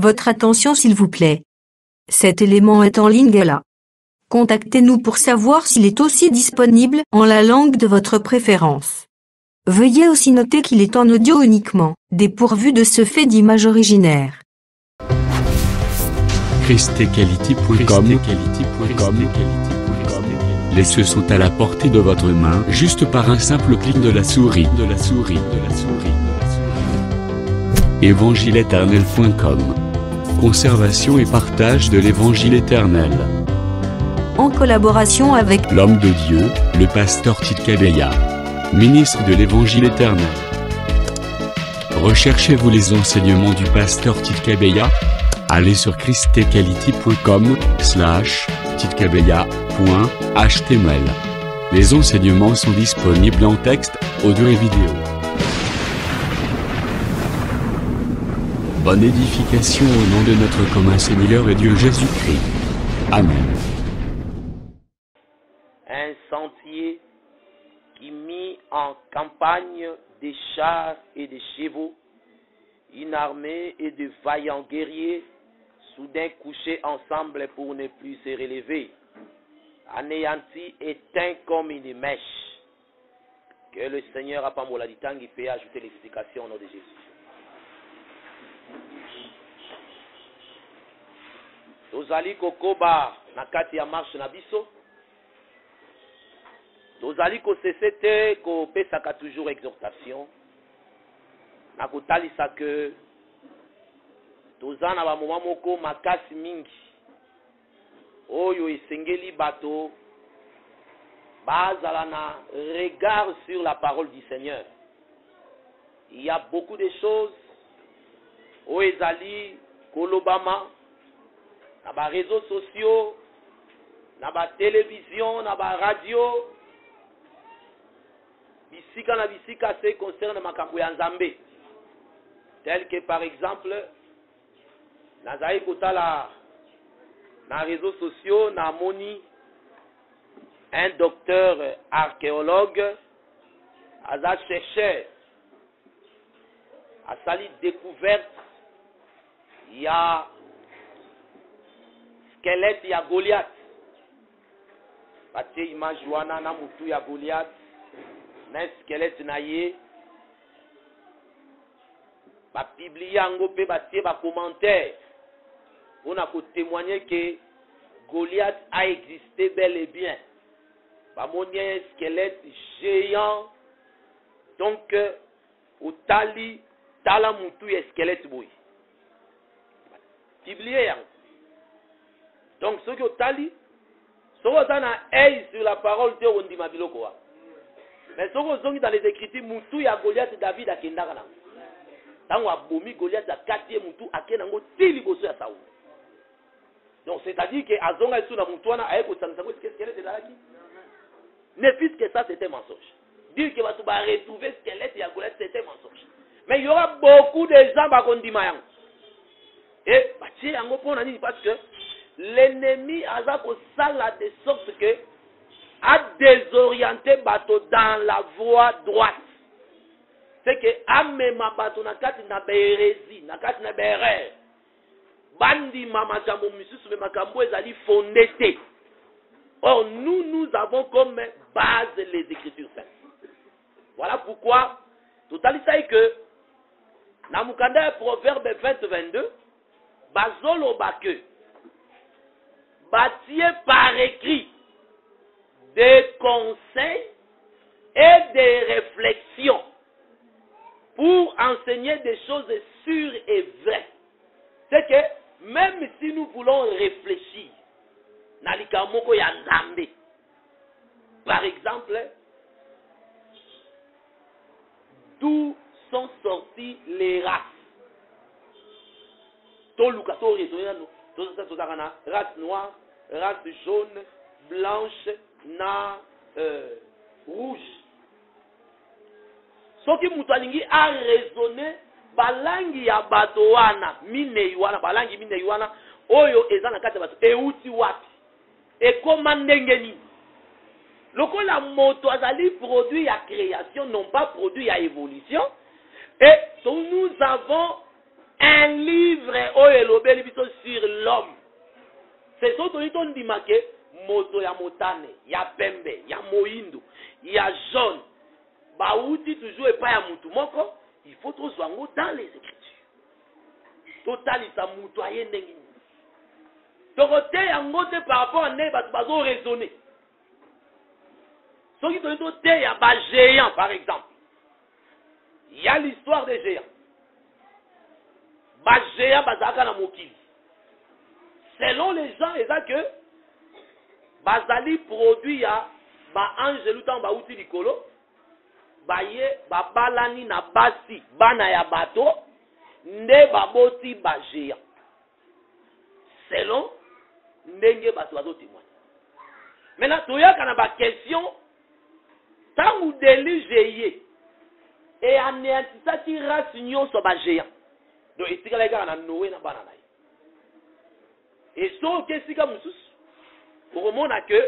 Votre attention s'il vous plaît. Cet élément est en ligne là. Contactez-nous pour savoir s'il est aussi disponible en la langue de votre préférence. Veuillez aussi noter qu'il est en audio uniquement, dépourvu de ce fait d'image originaire. christequality.com. Les cieux sont à la portée de votre main, juste par un simple clic de la souris. Évangile-éternel.com. Conservation et partage de l'évangile éternel. En collaboration avec L'homme de Dieu, le pasteur Tite Kabeya, ministre de l'évangile éternel. Recherchez-vous les enseignements du pasteur Tite Kabeya? Allez sur christequality.com/titekabeya.html. Les enseignements sont disponibles en texte, audio et vidéo. Bonne édification au nom de notre commun Seigneur et Dieu Jésus-Christ. Amen. Un sentier qui mit en campagne des chars et des chevaux, une armée et de vaillants guerriers, soudain couchés ensemble pour ne plus se relever, anéantis, éteints comme une mèche. Que le Seigneur a pas moladitangi peut ajouter l'explication au nom de Jésus. Tozali kokoba na kati ya marche na biso. Tozali kosese te kopesaka toujours exhortation. Na kotalisa que toza na bamoma moko makasi mingi oyo esengeli bato bazala na regard sur la parole du Seigneur. Il y a beaucoup de choses oyo ezali kolobama na ba réseaux sociaux, na ba télévision, na ba radio, bisika na bisika se concerne makambo ya Nzambe. Tel que par exemple, nazali kotala na réseaux sociaux, na moni un docteur archéologue, aza chercheur, a sali découverte, il y a squelette ya Goliath. Batie image wana na mutu ya Goliath, na squelette na ye. Ba publier yango pe batie ba commentaire. On a témoigner que Goliath a existé bel et bien. Ba moni un squelette géant. Donc au tali tala mutu ya squelette boy. Publier yango. Donc, ceux qui ont tali, ceux qui ont un œil sur la parole de Ondima Bilokoa. Mais ceux qui ont dans les Écritures, Moutou ya Goliath David a Kendagana. Tant qu'on a bomi Goliath a Katie Moutou a Kenango Tili Bosso ya Saoul. Donc, c'est-à-dire que Azonga Suna Moutouana a Eko Sansango, qu'est-ce qu'elle est de là? Ne fût que ça, c'était mensonge. Dire que va retrouver squelette et Goliath, c'était mensonge. Mais il y aura beaucoup de gens qui ont dit Mayang. Et, parce que l'ennemi a de sorte que a désorienté bateau dans la voie droite. C'est que amema bateau na kati na berezi, na kati na berer. Bandi mama jambo misusu me makambo ezali fondé. Or nous avons comme base les Écritures saintes. Voilà pourquoi tout à l'heure que na mukanda Proverbe 20-22 bazolo bake bâtir par écrit des conseils et des réflexions pour enseigner des choses sûres et vraies. C'est que même si nous voulons réfléchir, par exemple, d'où sont sorties les races? Race noire, race jaune, blanche, rouge. Ce qui mutalingi a raisonné, balangi ya bato wana, mine yuana, balangi mine yuana, oyo ezana kate bato, euti wapi, e komandengeni. Loko la moto azali produit à création, non pas produit à évolution. Et nous avons un livre oyelobeli biso sur l'homme. C'est ce que nous dit marqué moto ya motane, ya pembe, ya moindo, ya jaune. Baouti toujours et pas ya mutu moko, il faut trop soigner dans les écritures. Total ça mutoyer ndengi. Torote yango te par rapport à ne bazo raisonner. Ce qui te dit ya ba géant par exemple. Il y a l'histoire des géants. Ba géant bazaka na mokili. Selon les gens, ils disent que bazali produit ya ba angelu tan ba uti likolo ba ye ba balani na basi bana ya bato nde baboti ba géant. Selon ndenge bato bazo témoigner. Maintenant, toyaka na ba question tant ou délige et anéantisaki race nyonso ba géant. Donc etikala eka na Noé na bana na ye. Et so ke sika mususu pour remonter que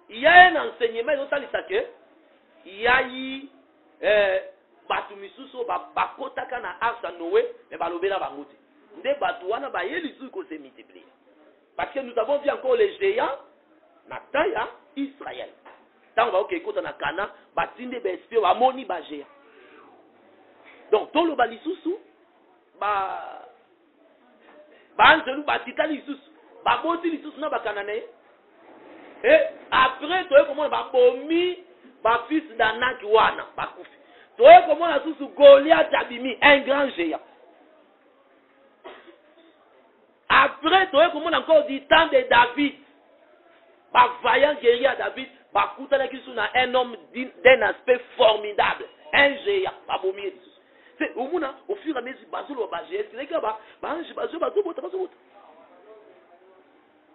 il y a un enseignement totalisa que il y a eu batu misusu ba kotaka na arche à Noé mais ba lobela bango te. Nde batu wana ba ye lisu ko se multiplier. Parce que nous avons vu encore les géants na taya Israël. Tant va OK kota na Kana batinde ba espio ba moni ba géant. Donc tout le ba lisusu ba anzelu batita lisusu ba boti lisusu na ba Cananéen. Et après toi comment ba bomi ba fils d'Anak wana ba kufi. Toi comment na susu Goliath abimi un grand géant. Après toi comment encore dit temps de David ba vaillant guerrier à David ba kutana kisu na un homme d'un aspect formidable, un géant ba bomi lisusu. C'est au moins au fur et à mesure bazolo ba géant c'est que ba ange bazo bota.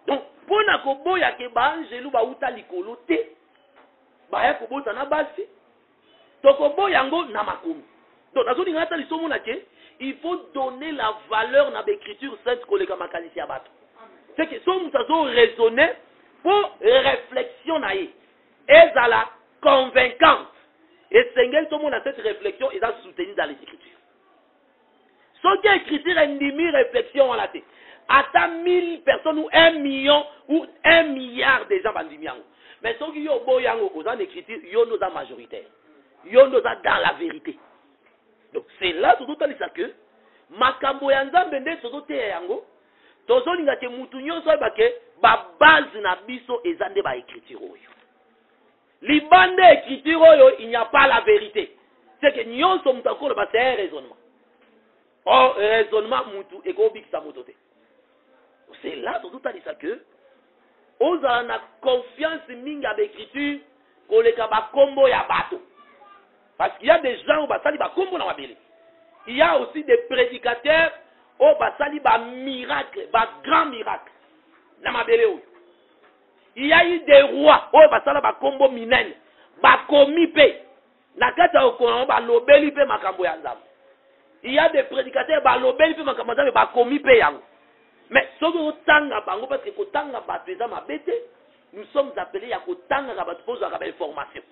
Donc pour na ko boya ke ba angelu ba uta likolo te ba ya ko bota na basi to ko boya ngo na makomi. Donc nazo ninga ta lisomo na ke il faut donner la valeur na l'écriture sainte ko le kamakanisi ya bato. C'est que son mutazo raisonner pour réflexion na ye ezala convaincante et sengel to mona cette réflexion est soutenue dans les écritures. Ce qui est écriture est une réflexion en la tête. Attends 1000 personnes ou 1 million ou 1 milliard de gens bandimiango. Mais ceux qui yo boyango aux en écriture, yo nous a majoritaire. Yo nous a dans la vérité. Donc c'est là tout à l'heure que makambo ya nzambe nde sozo te yango. Tozo linga ke mutu nyonso ba ke ba base na biso ezande ba écriture oyo. Libande écriture oyo il n'y a pas la vérité. C'est que nyonso mutu akolo ba c'est un raisonnement. Oh raisonnement mutu eko bikisa motote. C'est là tout à l'heure que on a confiance mingi à l'écriture qu'on les kaba kombo ya bato. Parce qu'il y a des gens où basali ba kombo na mabele. Il y a aussi des prédicateurs où basali ba miracle, ba grand miracle na mabele oyo. Il y a eu des rois où basala ba kombo minene, ba komi pe. Na kata okona ba lobeli pe makambo ya nzambe. Il y a des prédicateurs ba lobeli pe makambo ya nzambe ba komi pe yango. Mais ce que tanga bango parce que kotanga bato eza mabete, nous sommes appelés à kotanga bato pour avoir une formation.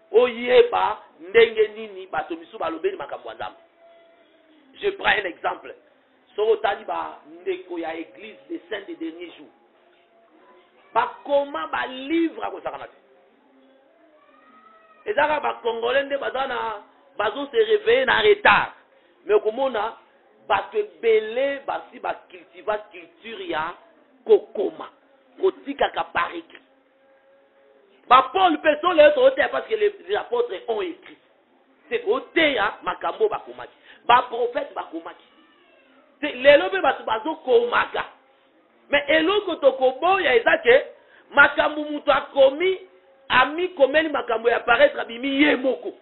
Oyeba ndenge nini bato misu balobeli makambo ya nzambe. Je prends un exemple. Soko tali ba ndeko ya église des saints des derniers jours. Ba comment ba livre ko sakana. Ezaka ba congolais nde bazana bazo se réveiller na retard. Mais comment na bato belé basi ba cultiva culture ya kokoma. Kotika ka par écrit. Ba Paul personne les autres parce que les apôtres ont écrit. C'est côté ya makambo ba komaki. Ba prophète ba komaki. C'est lelo be bato bazo komaka. Mais eloko tokobo ya ezake makambo mutu akomi ami komeli makambo ya paraître abimi yemoko.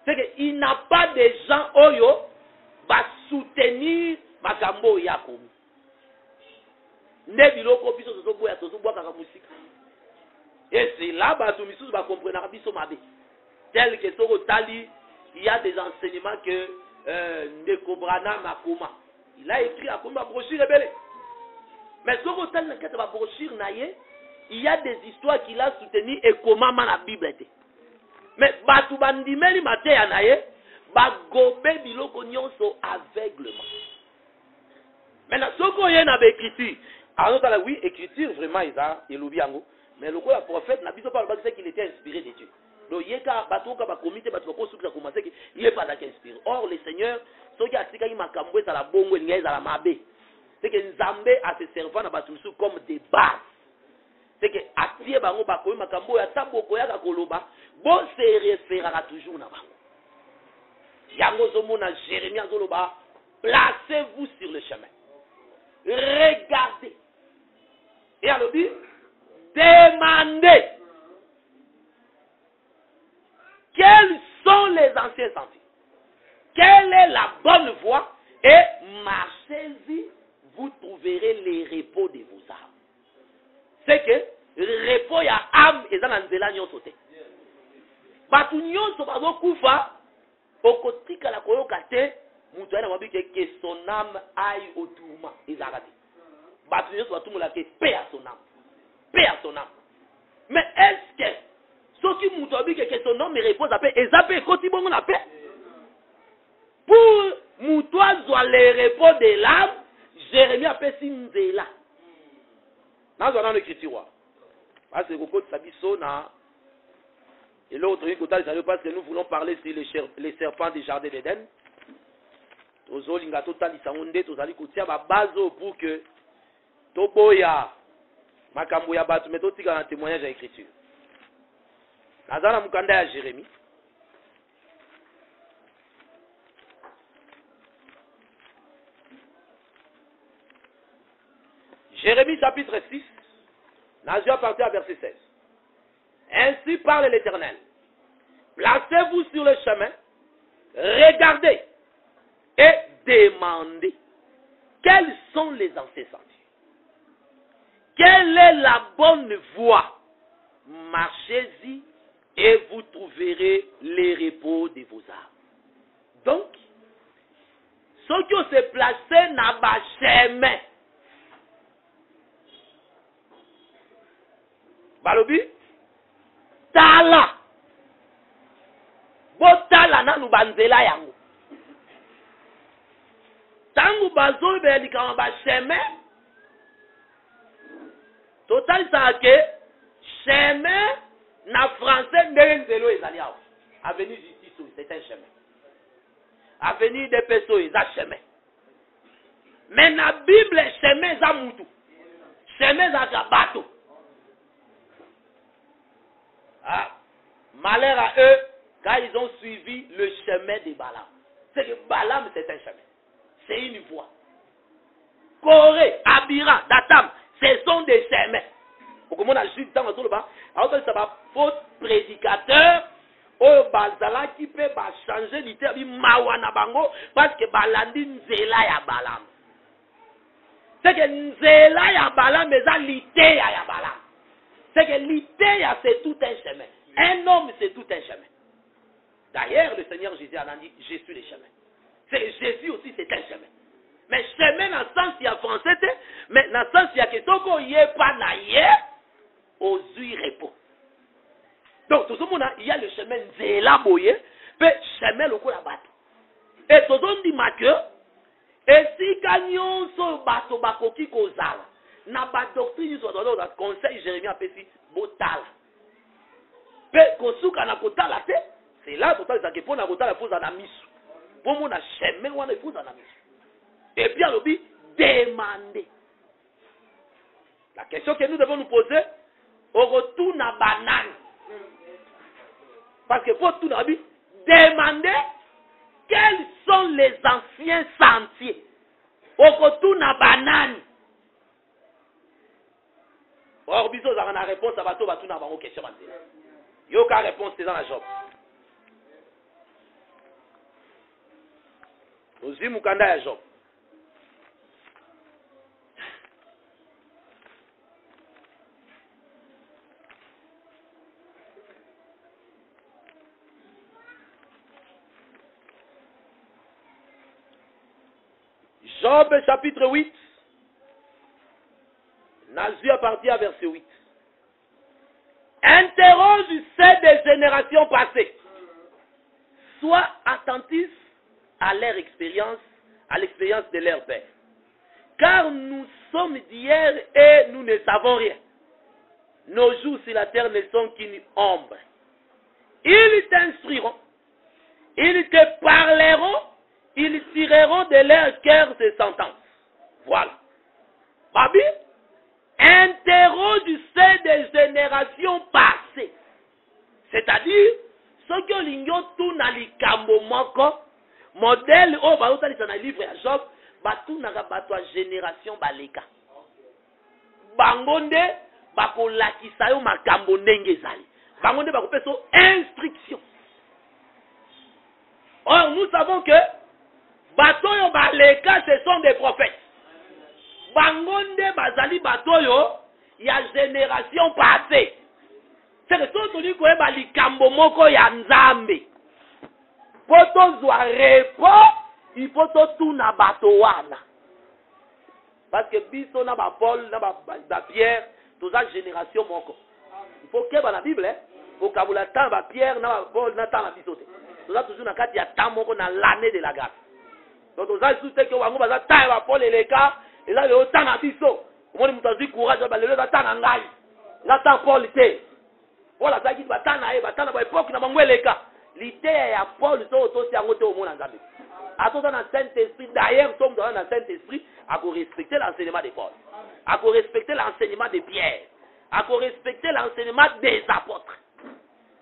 C'est que il n'a pas de gens oyo va soutenir makambo ya komi. Ne biloko biso tozoboya tozoboya kaka musika. Et c'est là bato misusu ba comprendre biso mabe. Tel que soko tali il y a des enseignements que Ndeko Branham Makoma. Il a écrit à ma brochure rebelle. Mais ce que tel que ma brochure naie, il y a des histoires qu'il a soutenues et comment la Bible était. Mais batu bandimeli maté naie, ba gobe biloko nyonso aveuglement. Maintenant, ce qu'on y a dans l'écriture, alors oui, écriture, vraiment, il a l'oubiango. Mais le prophète n'a pas dit qu'il était inspiré de Dieu. Donc, il y a un comité, il n'est pas inspiré. Or, le Seigneur, ce qui a dit qu'il m'a camoué, c'est la bombe, il est à la mabé. C'est que Nzambe a ses servants comme des bases. C'est que Atie Bango Bakoy Makambo ya Taboko ya Koloba, bon se référera toujours na bango. Yango Zomona Jérémie Zoloba, placez-vous sur le chemin. Regardez. Et alors dit, demandez. Quels sont les anciens sentiers? Quelle est la bonne voie? Et marchez-y, vous trouverez les repos de vos âmes. C'est que repos ya âme et dans l'anzela nyonso te. Batu nyonso bazo kufa okotika la koyoka te mutu ana mabike que son âme aille au tourment ezakati. Batu nyonso batu mulake paix à son âme. Paix à son âme. Mais est-ce que ce qui mutu abike que son âme repose à paix ezape koti bongo na paix? Pour mutu azwa le repos de l'âme, Jérémie appelle Sinzela. Dans l'écriture, parce que et l'autre, parce que nous voulons parler sur les serpents des jardins d'Éden. Pour que Toboya, Makamboya Batu, mais tout un témoignage à l'écriture. Nazana Mukanda à Jérémie. Jérémie chapitre 6, Nazio à partir à verset 16. Ainsi parle l'Éternel. Placez-vous sur le chemin, regardez et demandez quels sont les anciens sentiers. Quelle est la bonne voie? Marchez-y et vous trouverez les repos de vos âmes. Donc, ceux qui ont se placé dans le chemin, Balobi, tala. Botala na nubanzela yango. Tangu bazo beli kama ba chemin. Total ça que chemin na français ndenzelo ezali awo. Avenue Justice, c'est un chemin. Avenue des Pesso, c'est un chemin. Mais na Bible chemin za mutu. Chemin za bateau. Ah, malheur à eux quand ils ont suivi le chemin de Balaam. C'est que Balaam c'est un chemin. C'est une voie. Corée, Abira, Datam, ce sont des chemins. Pour que mon ajoute dans le bas, alors ça va faux prédicateur au Balzala qui peut changer l'idée Mawana Bango parce que Balandi Nzela ya Balaam. C'est que Nzela ya Balaam mais ça l'idée ya Balaam. C'est que l'idée, c'est tout un chemin. Un homme, c'est tout un chemin. D'ailleurs, le Seigneur Jésus a dit, je suis le chemin. C'est Jésus aussi, c'est un chemin. Mais chemin, dans le sens, il y a français, mais dans le sens, il y a que toko yé pas naïe, aux yeux repos. Donc, tout le monde, il y a le chemin Zéla Boye, puis chemin le coup la bateau. Et tout le monde dit, et si gagnons ce bateau, bakoki kozala. Na ba doctrine soit dans le conseil Jérémie a péci botal. Pe kosuka na kotala te, c'est là total ça que pour na kotala faut na misu. Pour mon chemin wana faut na misu. Et puis alors bi demander. La question que nous devons nous poser au retour na banane. Parce que pour tout na bi demander quels sont les anciens sentiers. Au retour na banane. Or, biso za na réponse à bato na bango question manzela. Yo ka réponse c'est dans la Job. Ozi mukanda ya Job. Job chapitre 8. Nazu à partir à verset 8. Interroge ceux des générations passées. Sois attentif à leur expérience, à l'expérience de leur père. car nous sommes d'hier et nous ne savons rien. Nos jours sur la terre ne sont qu'une ombre. Ils t'instruiront, ils te parleront, ils tireront de leur cœur ces sentences. Voilà. Babi, interroge ceux des générations passées. C'est-à-dire, ceux qui ont tout dans les cambo moko, modèle, oh, bah, dans le livre à Job, bah, tout n'a pas la génération baleka. Bangonde, bah, pour la qui sayo ma cambo nengezali. Bangonde, bah, pour faire instruction. Or, nous savons que, batoyo baleka, ce sont des prophètes. Bangonde, bazali, batoyo, il y a génération passée. C'est que tout le monde a dit que moko ya nzambe. Poto zwa repo, il faut tout na bato wana. Parce que biso na ba Paul, na ba Pierre, toute la génération moko. Il faut que la Bible, au kabula temps ba Pierre, na ba Paul, na temps la biso te. Tout ça toujours na kati ya temps moko na l'année de la grâce. Donc tout ça tout que wango ba temps ba Paul et les cas, et là le temps na biso. Moi mutazi courage ba le temps na ngai. Na temps Paul te. Voilà, ça dit batana ba époque na mangweleka. L'idée ya Paul so si angote au monde nzambe. Attends dans Saint-Esprit, d'ailleurs sommes dans le Saint-Esprit à respecter l'enseignement de Paul. À respecter l'enseignement de Pierre. À respecter l'enseignement des apôtres.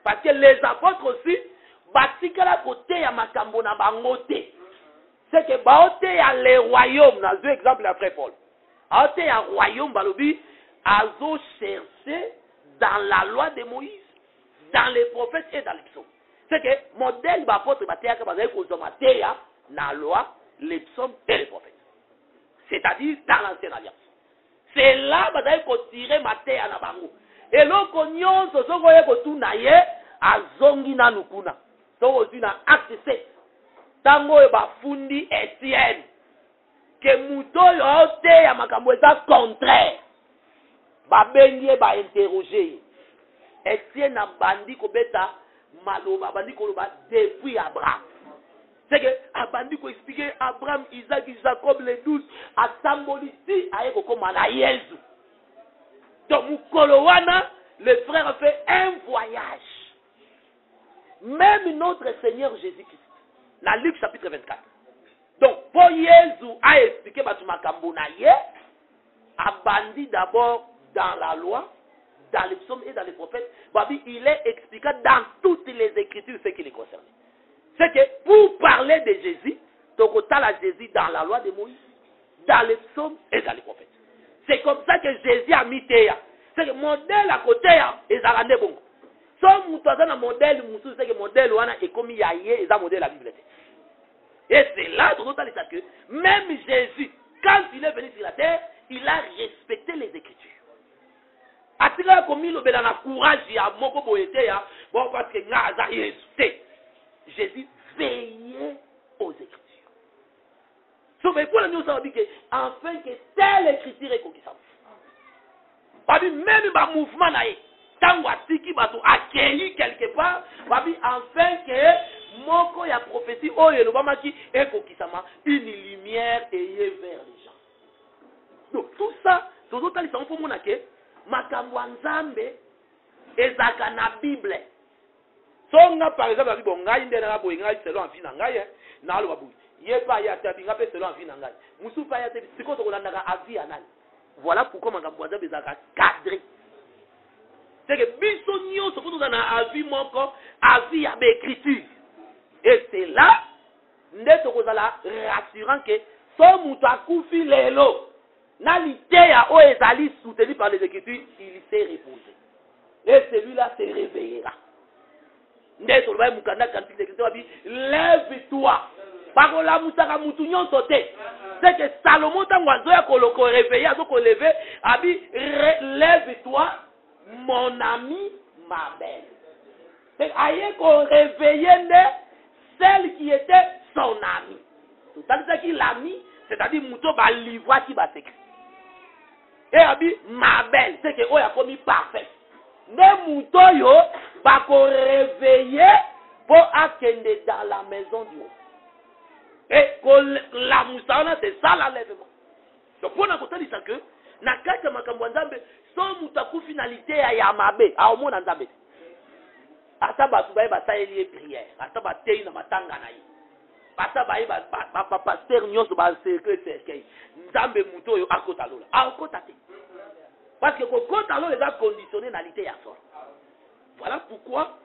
Parce que les apôtres aussi batikala côté ya makambo na bangote. C'est que baote ya les royaumes, na deux exemples après Paul. Baote ya royaume balobi azo chercher dans la loi de Moïse, dans les prophètes et dans les psaumes. C'est que modèle d'apôtre Matéa que vous avez consommé dans la loi, les psaumes et les prophètes. C'est-à-dire dans l'ancienne alliance. C'est là que vous avez tiré Matéa na bango. Et là, konyon so so koye ko tunaye azongi na nukuna. So aussi na acte 7. Tango e ba fundi Etienne. Que muto yo te ya makambo eza contraire. Babenye ba interroger. Etienne a bandi ko beta maloba bandi ko loba depuis Abraham. C'est que a bandi ko expliquer Abraham, Isaac, Jacob les 12 a symbolisé ayeko koma na Yesu. Donc mukolowana le frère a fait un voyage. Même notre Seigneur Jésus-Christ. Dans Luc chapitre 24. Donc pour Yesu a expliqué batumakambo na ye a bandi d'abord dans la loi, dans les psaumes et dans les prophètes, il est expliqué dans toutes les écritures ce qui les concerne. C'est que pour parler de Jésus, tu as Jésus dans la loi de Moïse, dans les psaumes et dans les prophètes. C'est comme ça que Jésus a mis Théa. C'est que le modèle à côté est à la bon. Son modèle, c'est que le modèle est comme il y a un modèle à la Bible. Et c'est là que même Jésus, quand il est venu sur la terre, il a respecté les écritures. Atika komi lo bela na courage ya moko boyete ya bon parce que ngaza Jésus. Jésus veillait aux écritures. So mais pour nous ça dit que enfin que telle écriture est conquistable. Babi même ba mouvement naé tango atiki bato accueilli quelque part babi enfin que moko ya prophétie oyo lo bamaki est conquistama une lumière ayée vers les gens. Donc tout ça tout ça ils sont pour monake makambo nzambe ezaka na Bible. Songa par exemple la Bible ngai ndena ka boye ngai selon afi na ngai na lo babu. Ye pa ya tapi ngape selon afi na ngai. Musu pa ya tapi siko to kolanda ka afi anani. Voilà pourquoi makambo nzambe ezaka cadré. C'est que biso nyonso ko to na afi moko afi ya écriture. Et c'est là ndeto kozala rassurant que so mutu akufi lelo na l'idée où ezali soutenu par les écritures, il s'est reposé. Et celui-là se réveillera. Lève-toi. Parola musaka mutu nyonso te. C'est que Salomon tango ya koloko réveiller azoko lever abi lève-toi mon ami ma belle. C'est aye ko réveiller celle qui était son ami. C'est-à-dire qu'il l'ami, c'est-à-dire muto ba livre qui ba secret. Et abi ma belle, c'est que oh a commis parfait. Ne muto yo ba ko réveiller pour akende dans la maison du haut. Et la moussana c'est ça l'enlèvement. donc pour nakotalisa que na kati ya makambo ya Nzambe so mutaku finalité ya mabe aomona Nzambe ata bato baye basaeli ye prière ata batei na matanga na ye ata baye ba pasteur nyonso ba cercle Nzambe muto oyo akota lola akota te parce que kokota lola eza conditionné na lité ya solo. Voilà pourquoi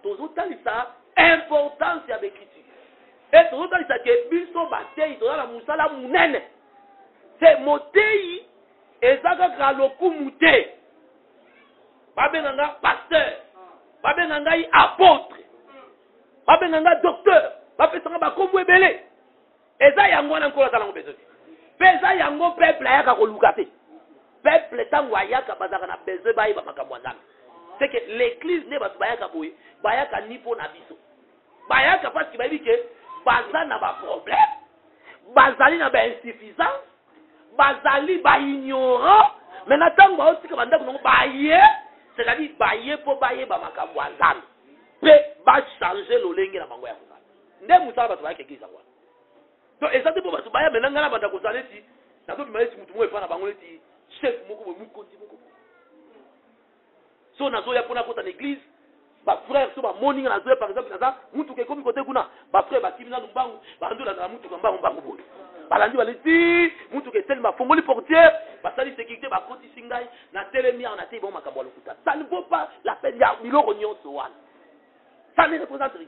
tozotalisa importance ya l'écriture et tozotalisa ke biso batei tozala musala munene c'est motei ezaka lokumu te babenganga pasteur babenganga apôtre babenganga docteur bapesanga bakombo ebele eza yango wana nkola talango besoin pe eza yango peuple ayaka koluka te peuple tango ayaka bazaka na besoin bayeba makambo ya Nzambe c'est que l'église ne bato bayaka boye bayaka nipo na biso bayaka parce que bayebi ke baza na baproblème bazali na bainsuffisance bazali baignorant mais na ntango baotika bandako nango baye c'est-à-dire baye mpo bayeba makambo ya Nzambe mpe bachange lolenge na bango ya kozala nde mosala bato bayaka eglise yango wana donc eza te mpo bato baya mena ngai na banda kozala eti nazobima neti mutu moko efa na bango neti chef moko boye mokonzi moko so nazoya mpona kota na église bafrère so bamoni nga nazoya par exemple naza mutuka ekomi kote kuna bafrère bakimi nanu mbangu bandolanda na mutuka mbangu boye balandi baleti mutuka eseli bafongoli portière basali sécurité bakotisi ngai na telemi awa natei bango makambo ya lokuta ça ne vaut pas la peine ya biloko nyonso wana ça ne représente rien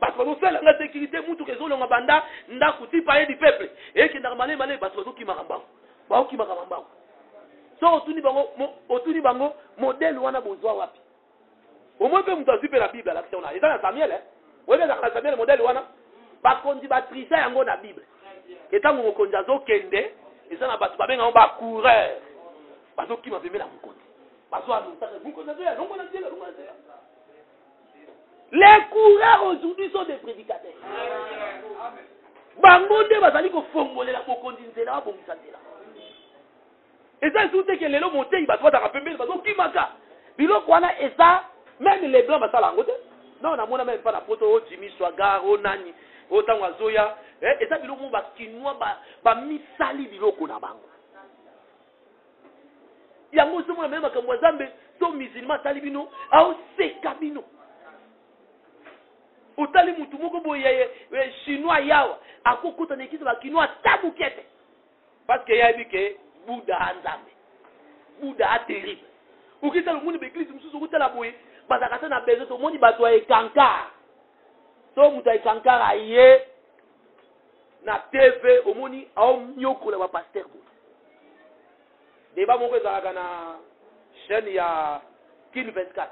bato bazosala nga sécurité mutuka ezolonga banda ndako ti paye du peuple ekendaka malemale bato bazokimaka mbangu baokimaka mbangu so otuni bango modèle wana bozwa wapi omoi mpe moto azwi mpe na bible alakisa wana eza na Samuel oyebi ezaka na Samuel modèle wana bakonzi batrisa yango na bible etango mokonzi azokende eza na bato babengango bacoureur bazokima pembe na mokonzi bazwamokonzi azoya longo na nzela longo na nzela. Les coureurs aujourd'hui sont des prédicateurs bango nde bazali kofongolela mokonzi nzela babongisa nzela eza esuki teke lelo motei bato bazaka pembeni bazokimaka biloko wana eza même les blancs basala yango te non namona même pa na poto o Jimmy Swaggart o nani o ntango azoya eza biloko mo bakinwa bamisali biloko na bango yango somona meme makambo ya Nzambe to musulman asali bino aoseka bino otali mutu moko boye chinois yawa akokota na ekisa bakinois tabukete parce que yayebi ke Bouddha Nzambe Bouddha terrible ukisa lumuni beglise mususu kutala boye bazakata na bezo to moni bato ya ekankara so mutu ya ekankara aye na TV omoni aomyokola ba pasteur boye deba moko ezalaka na chaîne ya Kin 24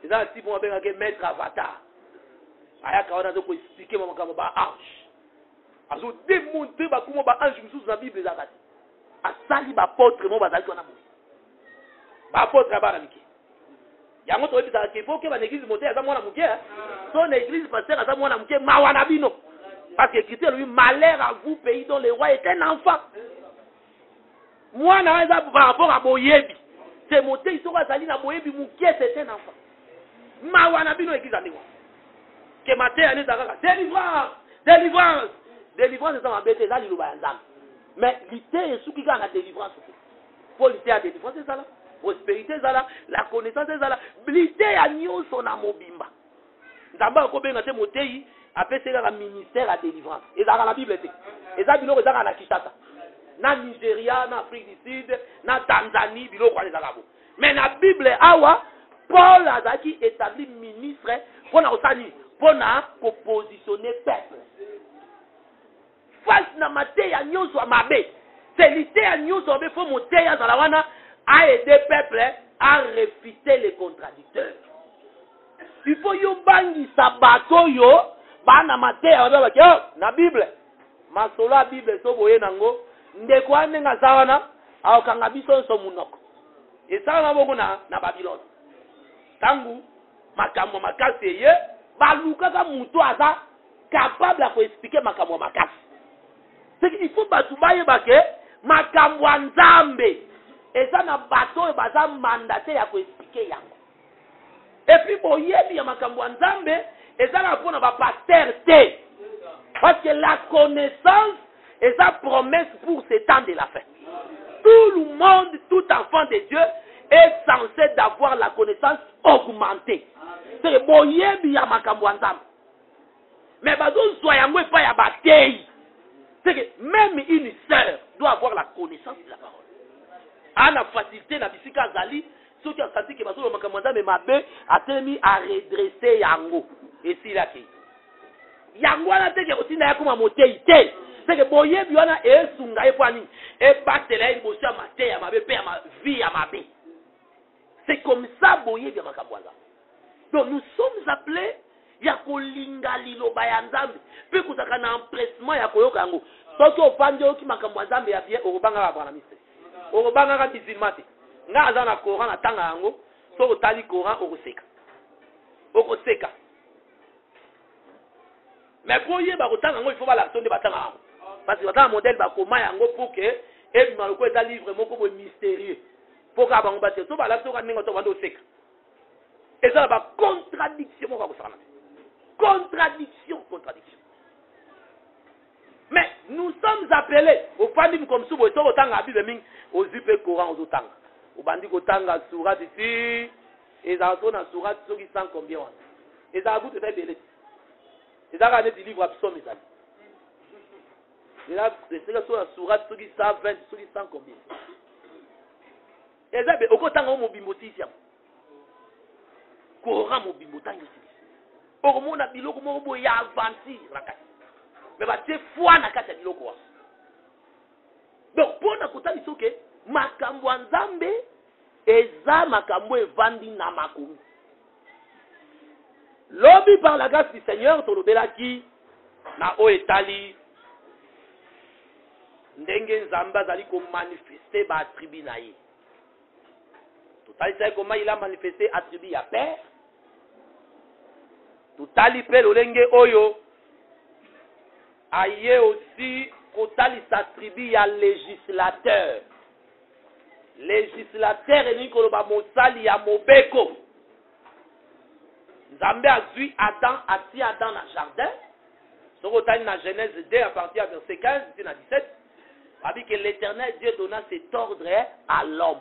eza na tipo babengaka maître avatar ayaka wana azokoexplike makambo ba ange azodemontre bakoma ba ange mosusu na bible ezalaka te asali bapotre mo bazalaki wana boye bapotre ya bana mike yango toyebisaka ke fo ke baneglise mote aza mwana moke so na église pasteur aza mwana moke mawa na bino parce que écriture lui malheur à vous pays dont le roi est un enfant mwana eza par rapport à boyebi c'est mote isoko azali na boyebi moke c'est un enfant mawa na bino église andeko ke matin ane ezalaka délivrance eza mabe te eza liloba ya Nzambe mais lité esuki kaka na délivrance te po lité ya délivrance ezala prospérité ezala la connaissance ezala lité ya nyonso na mobimba Nzambe akobenga te motei apesi kaka ministère ya délivrance ezalaka na bible te eza biloko ezalaka na Kinshasa na Nigeria na Afrique du Sud na Tanzanie biloko wana ezalaka bo mais na bible awa Paul azalaki établi ministre mpona kosani mpona kopositionner peuple face na mateya nyonso ya mabe c'est liteya nyonso mabe fo moteya azala wana a aider peuple à réfuter les contradicteurs il faut yo bangisa bato oyo bana mateya mabe baki na bible masolo ya bible so boye nango ndeko wana ndenge aza wana aokanga biso nyonso munoko esalama bongo na Babylone tangu makambo makasi eye balukaka mutu aza capable ya koexplike makambo makasi c'est qu'il faut bato bayeba ke makambo ya Nzambe eza na bato oyo baza mandate ya koexplike yango et puis boyebi ya makambo ya Nzambe eza na mpona bapasteur te parce que la connaissance Et sa promesse pour ces temps de la fin. Tout le monde, tout enfant de Dieu est censé d'avoir la connaissance augmentée. C'est le boyer bien makambouanzam. Mais bazo soyango pas ya batei. C'est que même une sœur doit avoir la connaissance de la parole. Ana facilité na bisika zali, ceux qui ont senti que bazo makambouanzam mais mabe a tellement à redresser yango. Et si là qui yango na teke aussi na yakuma motei te. C'est que boye biona e sunga e poani e batela e bosia maté ya mabe pe ya ma vie ya mabe. C'est comme ça boye bien makambouanzam. Donc nous sommes appelés ya kolinga liloba ya Nzambe pe kuzaka na empressement ya koyoka yango. Soki ofandi oki makambo ya Nzambe ya bien orobanga ka bana mise. Orobanga ka musulmate. Nga aza na Coran na tanga yango, so otali Coran okoseka. Okoseka. Mais pour y ba kotanga yango il faut ba la sonde batanga yango. Parce que dans modèle ba koma yango pour que et maloko eza livre moko bo mystérieux. Pour ka bango baté so ba la so ka ningo to bando oseka. Et ça va contradiction mon contradiction. Mais nous sommes appelés au famille comme sous au tanga Bible ming aux Bible Coran aux tanga. Au bandi ko tanga surat ici et dans son surat ceux qui sont combien. Et ça vous te fait belé. Et ça regarder du livre absent mes amis. Et là c'est sur la surat ceux qui sont 20 ceux qui sont combien. Et ça au tanga au mobimoti ici. Coran mobimotanga ici. Ormona biloko moko bo ya avancer rakati. Mais ba te foi na kati ya biloko wa. Donc pona kotali soke makambo ya Nzambe eza makambo evandi na makomi. Lobi par la grâce du Seigneur tolobelaki na o etali ndenge Nzambe azali ko manifester ba attribut na ye. Totali sai comment il a manifesté attribut ya Père. Totali pe lolenge oyo aye aussi kotali s'attribue ya législateur. Législateur ni koloba mosali ya mobeko. Nzambe azui Adam ati Adam na jardin. Sokotali na Genèse 2 à partir de verset 15 jusqu'à 17. Abi que l'Éternel Dieu donna cet ordre à l'homme.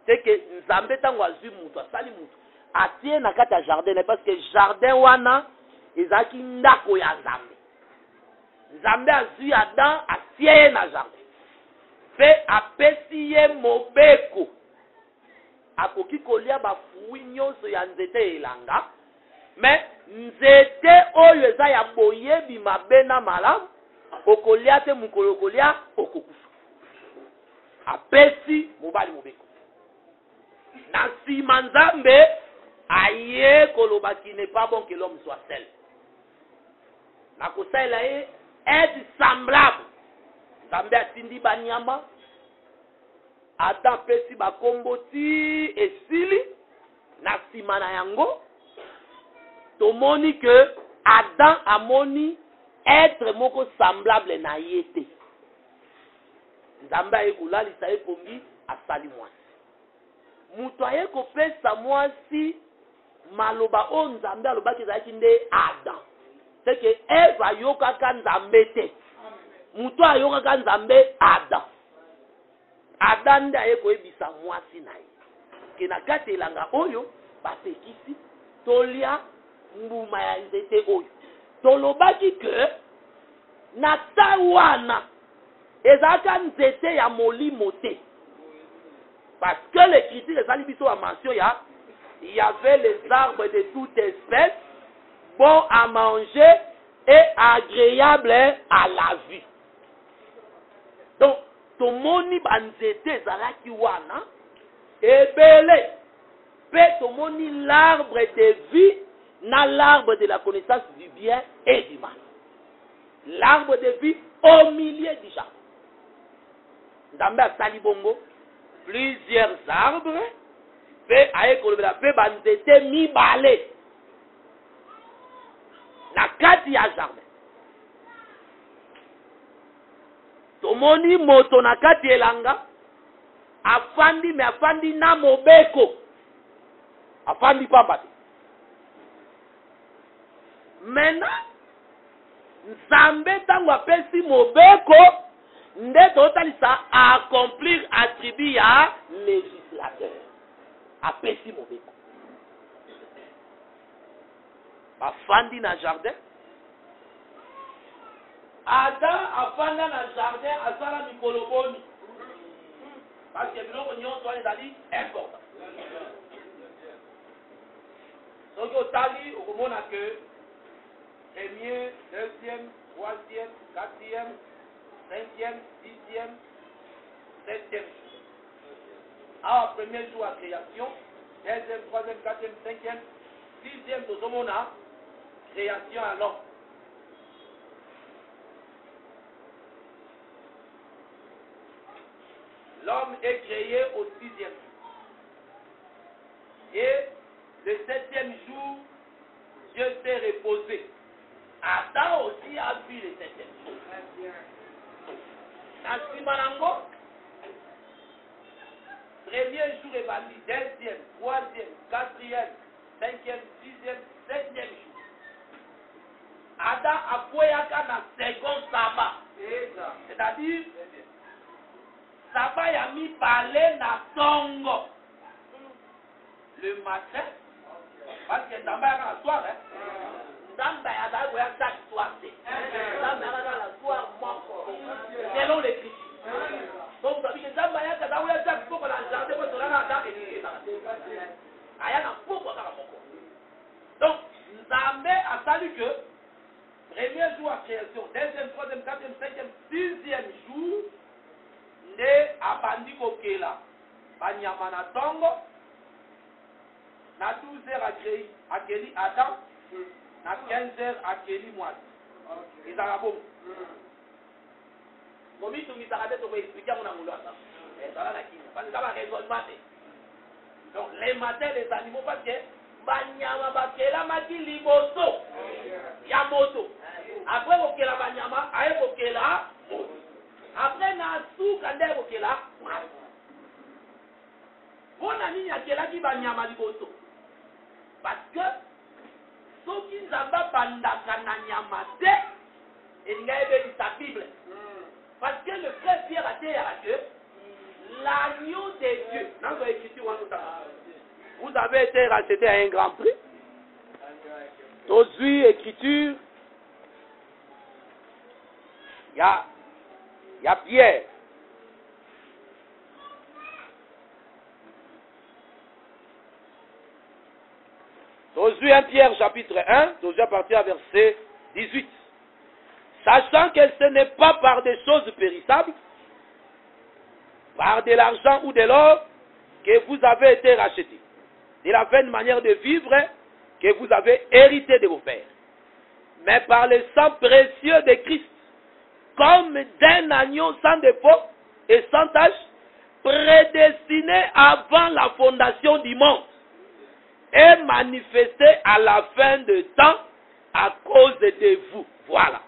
C'est que Nzambe tango azui mutu asali mutu. Atie na kati ya jardin parce que jardin wana ezaki ndako ya Nzambe. Nzambe azui Adam atie na jardin. Fe apesi ye mobeko. Akoki kolia ba fruit nyonso ya nzete elanga. Mais nzete oyo eza ya boyebi mabe na malamu okolia te mukolo kolia okokufa. Apesi mobali mobeko. Na sima Nzambe aye koloba qui n'est pas bon que l'homme soit seul. Na kosala ye être semblable. Nzambe atindi banyama. Adam pesi bakomboti esili na sima na yango. Tomoni que Adam amoni être moko semblable na yete. Nzambe ayekolalisa ye pongi asali mwasi. Mutu ayekopesa mwasi maloba o Nzambe alobaki ezalaki nde Adam. C'est que Eve ayokaka Nzambe te. Mutu ayokaka Nzambe Adam. Adam nde ayekoyebisa mwasi na ye. Ke na kati elanga oyo batekisi tolia mbuma ya nzete oyo. Tolobaki ke na ta wana ezalaka nzete ya molimo te. Parce que l'écriture ezali biso a mention ya il y avait les arbres de toute espèce, bons à manger et agréables à la vue. Donc, tomoni banzete ezalaki wana ebele pe tomoni l'arbre de vie na l'arbre de la connaissance du bien et du mal. L'arbre de vie au milieu du jardin. Nzambe asali bongo plusieurs arbres pe ayekolobela pe banzete mibale na kati ya jardin. Tomoni moto na kati elanga afandi me afandi na mobeko afandi pamba te. Maintenant nzambe ntango apesi mobeko nde totalisa accomplir attribut ya législateur apesi mobeko bafandi na jardin Adam afanda na jardin asala mikolo boni parce que biloko nyonso wana ezali important soki otali okomona que premier, deuxième, troisième, quatrième, cinquième, sixième, septième jour. Alors, premier jour à création, deuxième, troisième, quatrième, cinquième, sixième, nous avons création à l'homme. L'homme est créé au sixième jour. Et le septième jour, Dieu s'est reposé. Adam aussi a vu le septième jour. Nasimanango, premier jour est bandi, deuxième, troisième, quatrième, cinquième, sixième, septième jour. Adam a foyaka na second sabbat. C'est-à-dire, sabbat a mis parler na tongo. Le matin, parce que Ndamba a la soirée, Ndamba a la chaque soir. Ndamba a la soir mort. Selon l'écriture. Donc, vous savez que Ndamba a la chaque fois qu'on a jardin, on a la dame et donc, Ndamba a salué que premier jour à création, deuxième, troisième, quatrième, cinquième, sixième jour, né à Bandi Kokela, Banyama na Tongo, na 12h accueilli Adam, na 15h accueilli moi. Ils ont bon. Comme ils ont arrêté de expliquer à mon amour. Parce que ça va raisonnement. Donc les matins, les animaux, parce que Banyama Bakela Maki Liboso, Yamoto. Après Bokela Banyama, Aye Bokela, après Nasu Kande Bokela, on a mis à quel qui Banyama Liboso. Parce que ceux qui n'ont pas de et il y a sa Bible. Parce que le frère Pierre a dit que l'agneau de Dieu, vous avez été racheté à un grand prix. Aujourd'hui, écriture, il y a Pierre. Aujourd'hui, 1 Pierre chapitre 1, aujourd'hui à partir du verset 18. Sachant que ce n'est pas par des choses périssables, par de l'argent ou de l'or, que vous avez été rachetés, de la vaine manière de vivre que vous avez hérité de vos pères, mais par le sang précieux de Christ, comme d'un agneau sans défaut et sans tache, prédestiné avant la fondation du monde, et manifesté à la fin de temps à cause de vous. Voilà.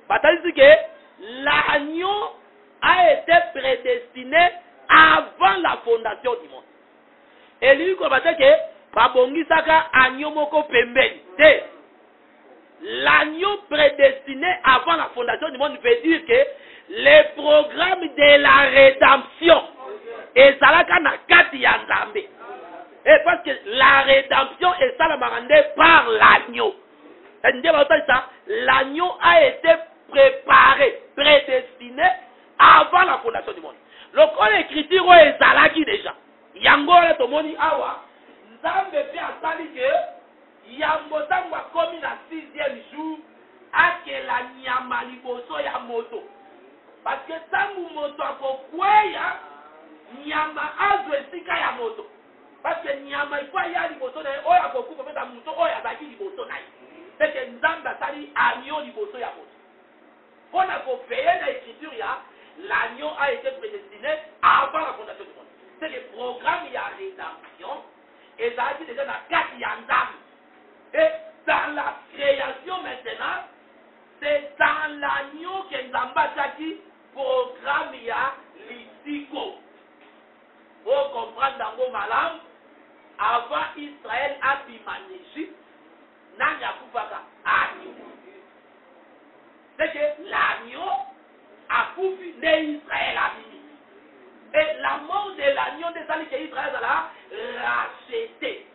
C'est-à-dire que l'agneau a été prédestiné avant la fondation du monde. Et lui, comme ça que Babongisaka agneau moko pembeni. L'agneau prédestiné avant la fondation du monde veut dire que les programmes de la rédemption et ça là kana kati ya Nzambe. Et parce que la rédemption est ça la marandée par l'agneau. L'agneau a été préparé, prédestiné avant la fondation du monde. Le code écriture est Zalaki déjà. Yango le tomoni awa. Nzambe fait asali que Yambotango a commis la 6e jour à que la nyama liboso ya moto. Parce que tangu moto akokweya nyama azwe sika ya moto. Parce que nyama il faut y aller liboso na oya kokupa pesa moto oya baki liboso na. C'est que Nzambe asali agneau liboso ya moto. On a veillé dans l'écriture, l'agneau a été prédestiné avant la fondation du monde. C'est le programme, il y a rédemption, et ça a dit déjà dans 4 yandam. Et dans la création maintenant, c'est dans l'agneau que Nzamba Chaki programme, il y a l'Isiko. Pour comprendre dans vos malades, avant Israël a bimé en Égypte, n'a pas agneau. Israël a mis. Et la mort de l'agneau des années que Israël a racheté.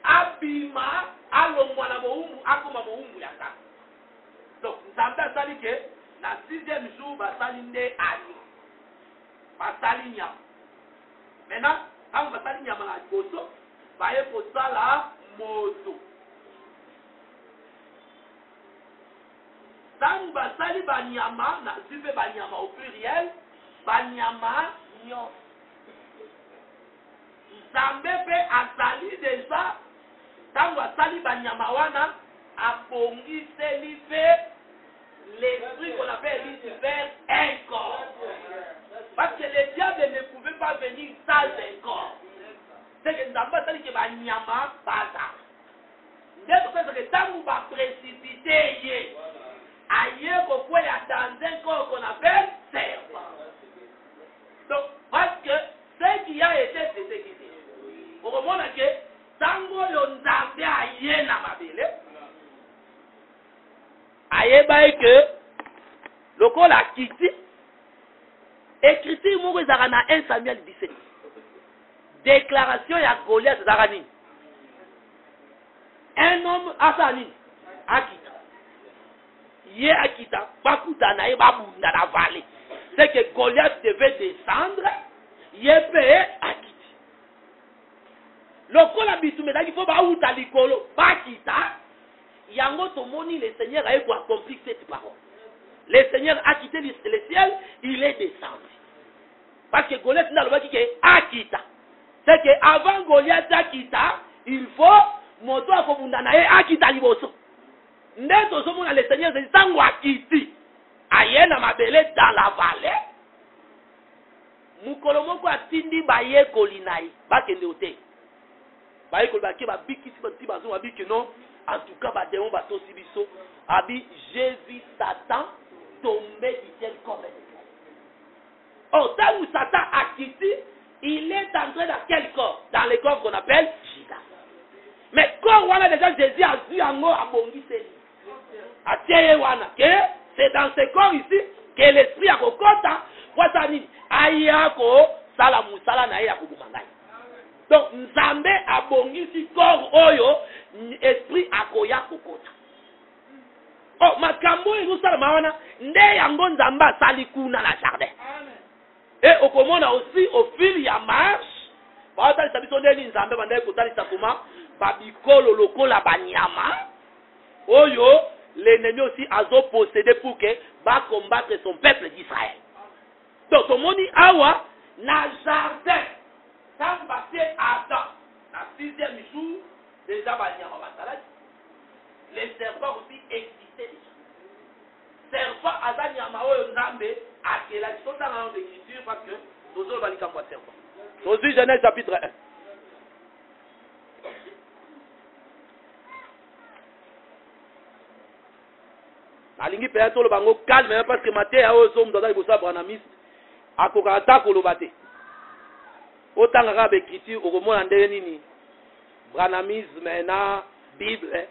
Abima, alomwana moumbu, akoma moumbu yaka. Donc, nous avons dit que dans le 6e jour, basali nde agneau. Basali nyama. Maintenant, quand basali nyama la koso, baye kosala moto. Tant basali banyama, na suive banyama au pluriel, banyama nyo. Nzambe pe azali déjà, tant basali banyama wana, abongiseli fe l'esprit qu'on appelle Lucifer un corps. Parce que le diable ne pouvait pas venir sans un corps. C'est que nous avons dit que banyama basa. N'est-ce pas que tant vous va précipiter ailleurs pourquoi il y a dans un corps qu'on appelle serpent. Donc, parce que ce qui a été exécuté, au moment que tango l'onzambe ailleurs na mabele, ailleurs bah que le corps a quitté, écrit moko ezaka na 1 Samuel 17. Déclaration ya Goliath zarani. Un homme asani akita. Yé akita, bakuta na ye babunda na vallée. C'est que Goliath devait descendre, yé payé akiti. Lokola bitume daki faut ba uta likolo, bakita. Yango tomoni le Seigneur a pour accomplir cette parole. Le Seigneur a quitté le ciel, il est descendu. Parce que Goliath n'a pas dit que akita. C'est que avant Goliath akita, il faut moto akobunda na ye akita liboso. Ndeto somona le Seigneur c'est tango akiti. Aye na mabele dans la vallée. Mukolo moko atindi baye kolinai, bakende ote. Baye kolbaki ba bikisi ba ti bazo ba biki non. En tout cas, démon bateau sibiso, abi j'ai vu Satan tomber du ciel comme un éclair. Oh, tant où Satan a quitté, il est entré dans quel corps? Dans le corps qu'on appelle Judas. Mais quand on a déjà Jésus a vu en haut à Bongiseli, à Tiewana, que c'est dans ce corps ici que l'esprit a kokota, Watani, Ayako, Salamusala, Naya Kubumangai. Donc, Nzambe a bongisi corps oyo, esprit akoya kokota. Oh, makambo et nous salamawana, nde yango Nzamba salikuna la jardin. Et au commande aussi, au fil ya marche, bah, ça dit sondeli Nzambe banda kotali sakuma, babikolo lokola banyama. Oyo, l'ennemi aussi a possédé pour que va combattre son peuple d'Israël. Donc, au monde awa, na jardin. Quand vous passez Adam, le 6e jour, déjà, les serpents aussi existaient déjà. Serpent, Adam, Yamao, Nzambe, à quel âge sont dans l'écriture parce que nous avons dit qu'un serpent. Aujourd'hui, Genèse chapitre 1. Alingi peyato le bango calme parce que matin a osom dans les bossa branamis a kokata ko lobate. Autant arabe écriture au moment ndenge nini branamisme na bible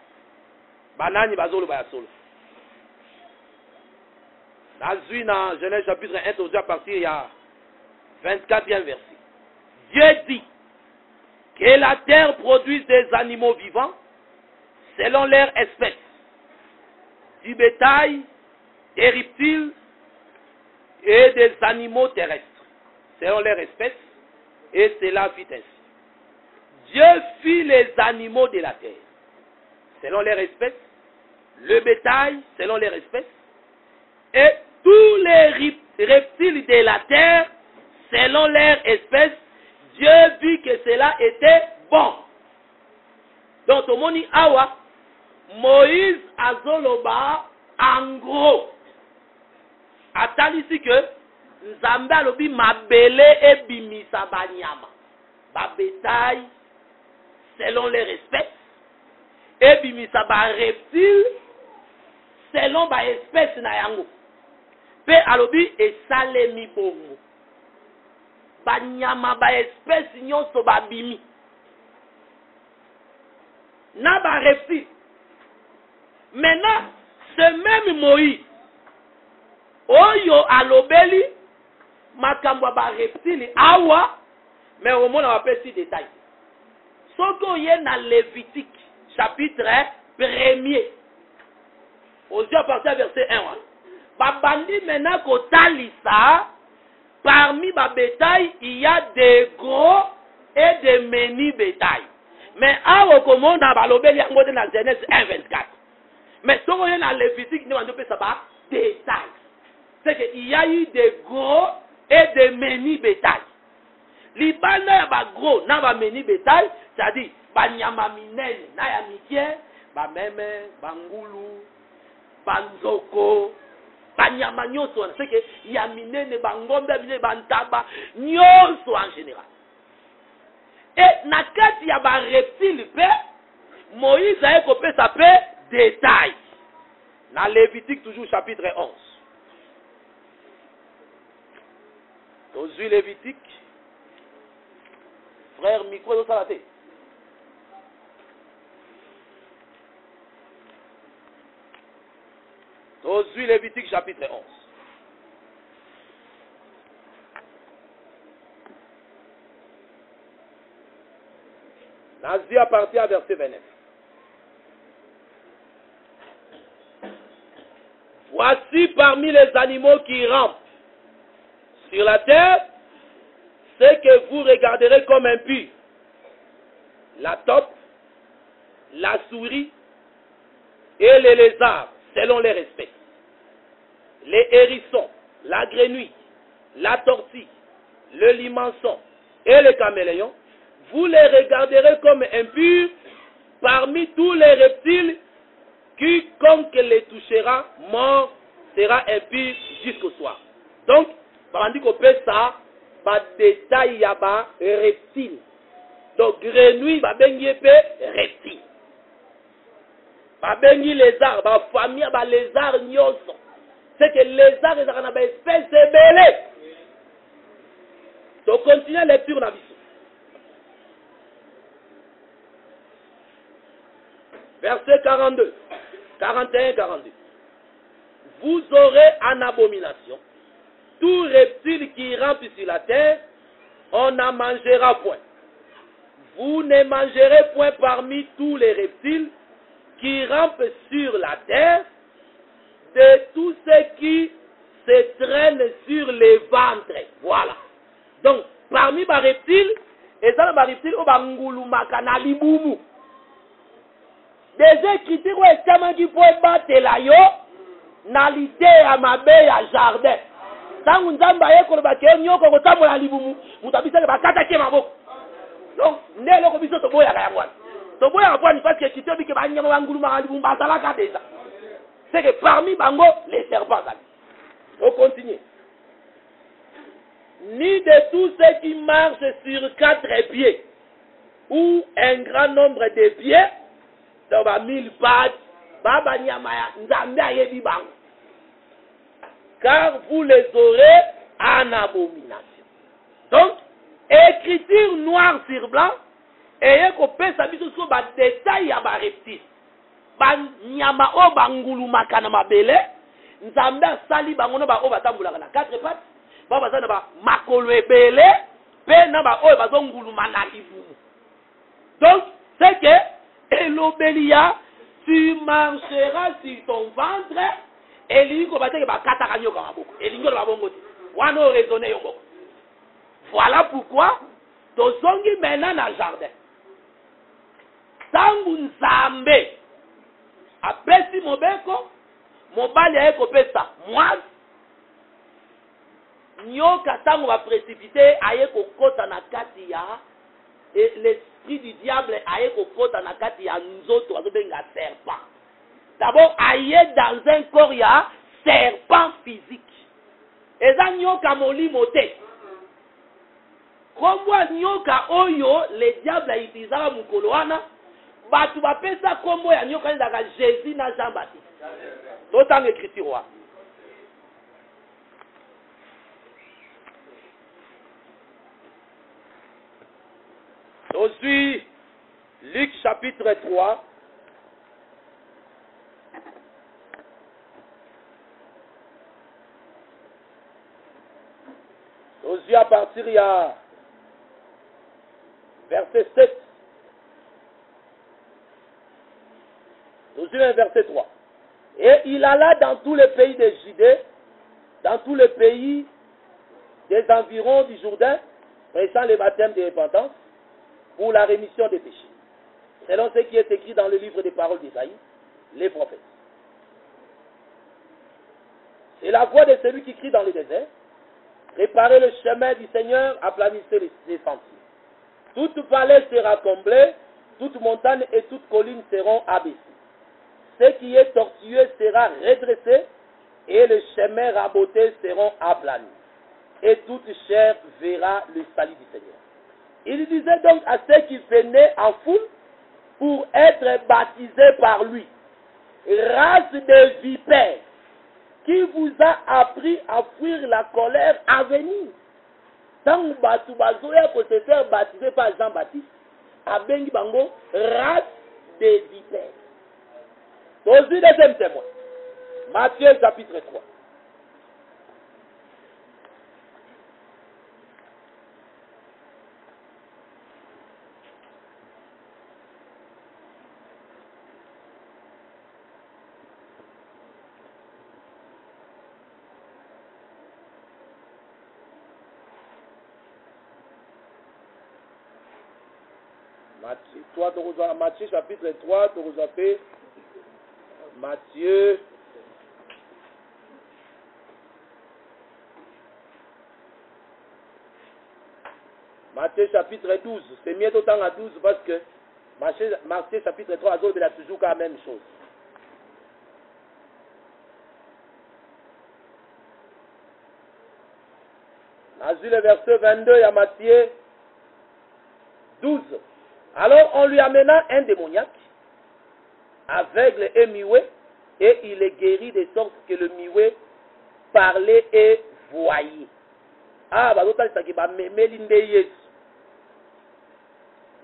banani bazolo ba solo. Dans dans Genèse chapitre 1 toujours à partir il y a 24e verset. Dieu dit que la terre produise des animaux vivants selon leur espèce, du bétail, des reptiles et des animaux terrestres, selon leur espèce, et cela fit ainsi. Dieu fit les animaux de la terre, selon leur espèce, le bétail, selon leur espèce, et tous les reptiles de la terre, selon leur espèce. Dieu vit que cela était bon. Donc, au moni awa, Moïse azoloba en gros. Attends ici que Nzambe alobi mabele e bimisa banyama. Ba bétail selon les espèces. E bimisa ba reptile selon ba espèce na yango. Pe alobi esalemi bongo. Banyama ba espèce nyonso ba bimi. Na ba reptile. Maintenant, ce même Moïse, Oyo alobeli, makambo ba reptile awa mais au moins on va pas si détail soko yé na Lévitique chapitre 1er aux yeux à partir verset 1 babandi maintenant kotalisa parmi ba bétail il y a des gros et des mini bétail mais awa comment na balobeli yango na Genèse 1:24 mais soko yé na Lévitique ni wando pesa ba détail c'est que il y a eu des gros et des mini bétail. Libana ya ba gros na ba mini bétail, c'est-à-dire ba nyama minene na ya mikie, ba meme, ba ngulu, ba nzoko, ba nyama nyoso, c'est que ya minene ba ngombe minene ba ntaba nyoso en général. Et na kati ya ba reptile pe Moïse a copé ça pe détail. Na Lévitique toujours chapitre 11. Aux huiles Lévitique, frère micro de Salaté. Aux huiles Lévitique chapitre 11. Nazi à partir à verset 29. Voici parmi les animaux qui rampent sur la terre, ce que vous regarderez comme impur: la taupe, la souris et les lézards, selon les respects. Les hérissons, la grenouille, la tortue, le limaçon et le caméléon, vous les regarderez comme impurs parmi tous les reptiles. Quiconque les touchera, mort, sera impur jusqu'au soir. Donc, on dit qu'on peut ça, par détail, il y a des reptiles. Donc, grenouille, va baigner reptile. Va baigner lézard, va famille, va lézard, nyoso. C'est que lézard, ils ont une espèce de belé. Donc, continuez la lecture dans la vie. Verset 42, 41, 42. Vous aurez en abomination tout reptile qui rampe sur la terre, on n'en mangera point. Vous ne mangerez point parmi tous les reptiles qui rampent sur la terre, de tous ceux qui se traînent sur les ventres. Voilà. Donc, parmi les reptiles, et ça, les reptiles, on va ngulumaka na libumu. Des écritures qui peuvent battre la yo, na l'idée à ma baie à jardin. Tangu nzamba yeko lobake nyoko kotambola libumu mutabisa ke bakata ke maboko. Donc ndelo ko biso to boya ka yangwana. To boya ka ni parce que kitobi ke banyama bangulu ma libumu basala ka déjà. C'est que parmi bango les serpents. On continue. Ni de tous ceux qui marchent sur 4 pieds ou un grand nombre de pieds, donc 1000 pattes, baba nyama ya nzambe ayebi bango. Car vous les aurez en abomination. Donc, écriture noir sur blanc, et qu'on peut s'habiller sur les détails à ma reptile. Ban nyama o bangulu makana mabele, nzambe sali bangono ba o batambula na 4 pattes, ba bazana ba makolo ebele, pe na ba o bazongulu manaki bumu. Donc, c'est que elobelia, tu marcheras sur ton ventre. Et l'ingo bateke ba kataka nyoka maboko. Et l'ingo ba bongo. Wano raisonner yongo. Voilà pourquoi tozongi maintenant na jardin. Tangu nzambe apesi mobeko, mobali ayeko pesa moi. Nyoka tangu va précipiter ayeko kota na kati ya, et l'esprit du diable ayeko kota na kati ya nzoto azobenga serpent. D'abord, aïe dans un corps, il y a serpent physique. Et ça, nyoka moli moté. Comme nyoka oyo, le diable a utilisé la mukoloana, batu va faire ça comme ya nyoka ndaka Jésus na Jean-Baptiste. Autant écriture. Aujourd'hui, Luc chapitre 3. Josué à partir, il y a verset 7. Josué, verset 3. Et il alla dans tous les pays de Judée, dans tous les pays des environs du Jourdain, prêchant les baptêmes de repentance pour la rémission des péchés, selon ce qui est écrit dans le livre des paroles d'Isaïe, les prophètes. C'est la voix de celui qui crie dans le désert: préparez le chemin du Seigneur, aplanissez les sentiers. Toute vallée sera comblée, toute montagne et toute colline seront abaissées. Ce qui est tortueux sera redressé, et les chemins rabotés seront aplanis. Et toute chair verra le salut du Seigneur. Il disait donc à ceux qui venaient en foule pour être baptisés par lui: race de vipères, qui vous a appris à fuir la colère à venir. Tant batu bazoya pour se faire baptiser par Jean-Baptiste, à Bengi Bango, race de vipères. Aujourd'hui, deuxième témoin. Matthieu chapitre 3. Matthieu chapitre 3, tu vous appelez Matthieu chapitre 12. C'est mieux d'autant à 12 parce que Matthieu chapitre 3, il a toujours la même chose. Dans le verset 22, il y a Matthieu 12. Alors on lui amena un démoniaque, aveugle et muet, et il est guéri de sorte que le muet parlait et voyait.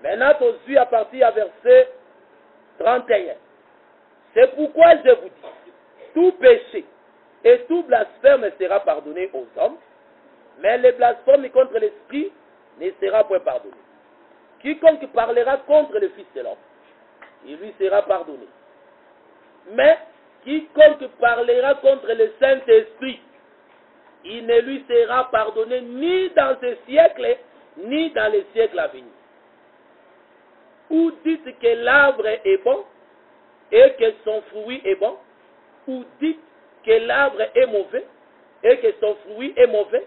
Maintenant, tu à partir à verset 31. C'est pourquoi je vous dis, tout péché et tout blasphème sera pardonné aux hommes, mais le blasphème contre l'Esprit ne sera point pardonné. Quiconque parlera contre le Fils de l'homme, il lui sera pardonné. Mais quiconque parlera contre le Saint-Esprit, il ne lui sera pardonné ni dans ce siècle, ni dans les siècles à venir. Ou dites que l'arbre est bon et que son fruit est bon, ou dites que l'arbre est mauvais et que son fruit est mauvais,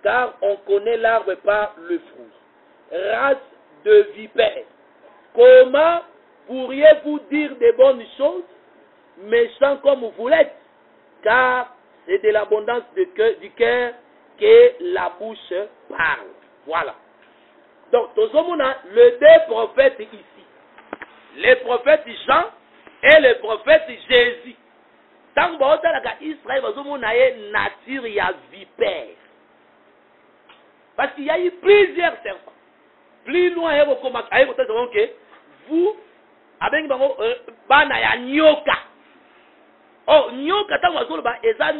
car on connaît l'arbre par le fruit. Race de vipères, comment pourriez-vous dire de bonnes choses, méchants comme vous l'êtes? Car c'est de l'abondance du cœur que la bouche parle. Voilà. Donc, nous avons les deux prophètes ici. Le prophète Jean et le prophète Jésus. Tant que Israël, nous avons nature et vipère. Parce qu'il y a eu plusieurs serpents. Plus loin, vous, avec bana ya nyoka. Oh, nyoka, tant que vous avez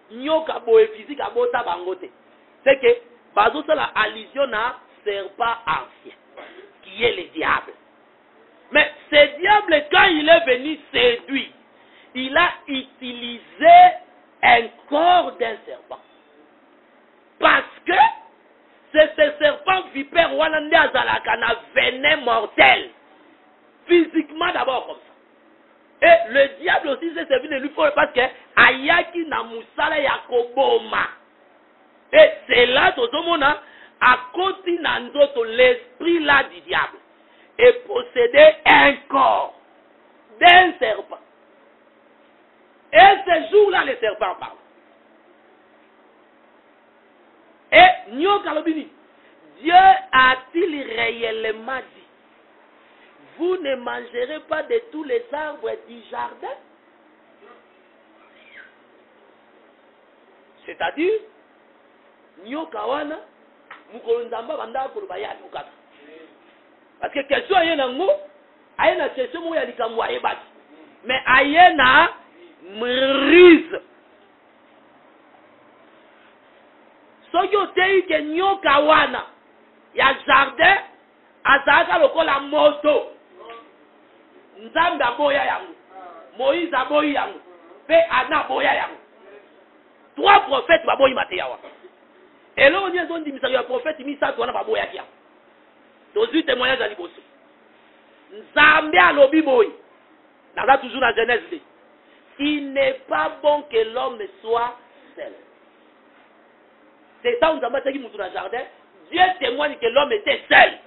nyoka, boé physique, à bota bangote. C'est que, bazo la allusion à serpent ancien, qui est le diable. Mais ce diable, quand il est venu séduire, il a utilisé un corps d'un serpent. Parce que, c'est ce serpent vipère Walande Azalakana venin mortel. Physiquement d'abord comme ça. Et le diable aussi s'est servi de lui parce que Ayaki na Musala Yakoboma. Et c'est là tout le monde à côté de l'esprit là du diable. Et posséder un corps d'un serpent. Et ce jour-là, le serpent parle. Et Nyo Kalobini, Dieu a-t-il réellement dit, vous ne mangerez pas de tous les arbres du jardin? C'est-à-dire, Nyo Kawana, Mukolondamba Banda Kurubaya Nukata. Parce que question est un mot, ayena question mot yalikamwa ebati. Mais ayena mrise. Ce soki otei ke nyoka wana ya jardin azalaka lokola moto nzambe aboya yango Moïse aboyi yango pe ana aboya yango 3 prophètes baboyi mateyawa eloko nini ezondimisaka ya prophète misato wana baboyaki yango tozwi témoignage ya liboso nzambe alobi boyi naza toujours na Genèse 2 il n'est pas bon que l'homme soit seul. C'est ça où nous avons dit dans le jardin. Dieu témoigne que l'homme était seul.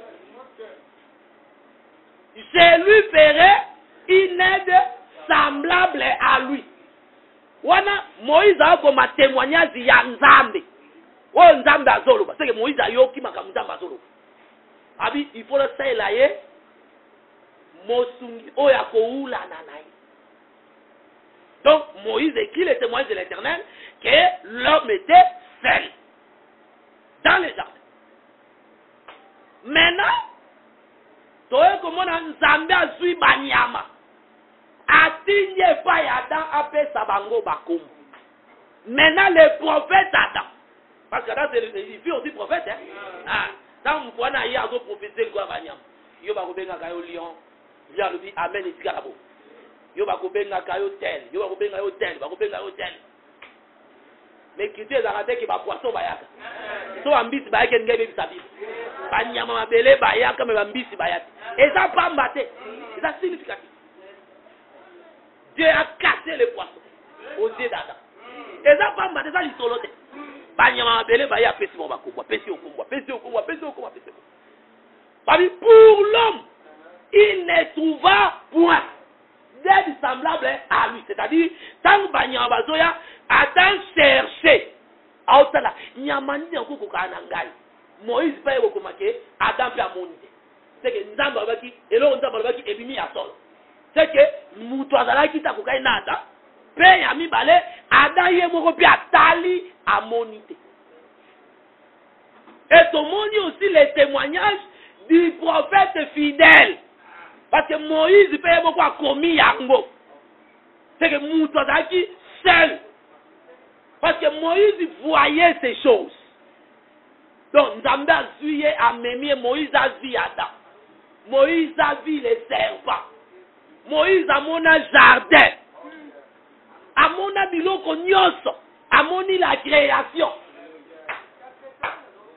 Je lui ferai une aide semblable à lui. Wana Moïse a comme témoignage ya Nzambe. O Nzambe azolo parce que Moïse a yoki makambo Nzambe azolo. Abi il faut le faire là ye mosungi o ya koula nanai. Donc Moïse écrit le témoignage de l'Éternel que l'homme était seul dans les jardins. Maintenant, toi comme on a Nzambe azui banyama atinye pa ya Adam apé sabango bakom. Maintenant le prophète Adam, parce que Adam il fait aussi prophète hein. Ah, dans mon point il y a d'autres prophètes quoi banyama. Yo ba ko benga kayo lion, ya le dit amen et tikarabo. Yo ba ko benga kayo tel, yo ba ko benga yo tel, ba ko benga yo tel. Mais quitter les arabes qui va poisson bayaka. So ambisi bayaka ngebe bisabi. Banyama mabele bayaka mais ambisi bayaka. Et ça pas maté. C'est ça significatif. Dieu a cassé les poissons aux yeux d'Adam. Et ça pas maté ça l'isolote. Banyama mabele bayaka pesi mo bakobwa, pesi okombwa, pesi okombwa, pesi okombwa, pesi okombwa. Pour l'homme, il ne trouva point d'aide semblable à lui. C'est-à-dire, tant que Banyama Bazoya Adam cherché. Aotala, nyamani en koko kanangai. Moïse paye okomake, Adam pe amonite. C'est que Nzamba baki, elo Nzamba baki ebimi ya solo. C'est que mutu azala kita kokai nada, pe yami bale, Adam ye moko pe atali amonite. Et ton moni aussi les témoignages du prophète fidèle. Parce que Moïse paye beaucoup a commis yango. C'est que mutu azala ki seul. Parce que Moïse voyait ces choses. Donc, Nzambe a vu à Mémie, Moïse a vu Adam. Moïse a vu les serpents. Moïse a mon jardin. A mon biloko nyonso. A mon la création.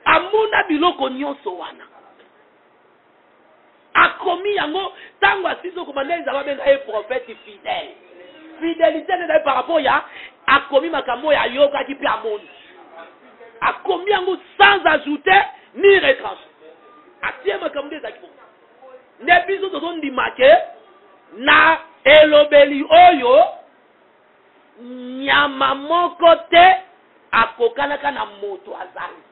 A mon biloko nyonso wana. A commis yango, tango asizo komanda ils avaient un prophète fidèle. Fidélité n'est par rapport à commis makambo ya yoka qui peut amoni. A commis yango sans ajouter ni retrancher. A tie makambo des akimo. Ne biso to don di make na elobeli oyo nyama moko te akokalaka na moto azali.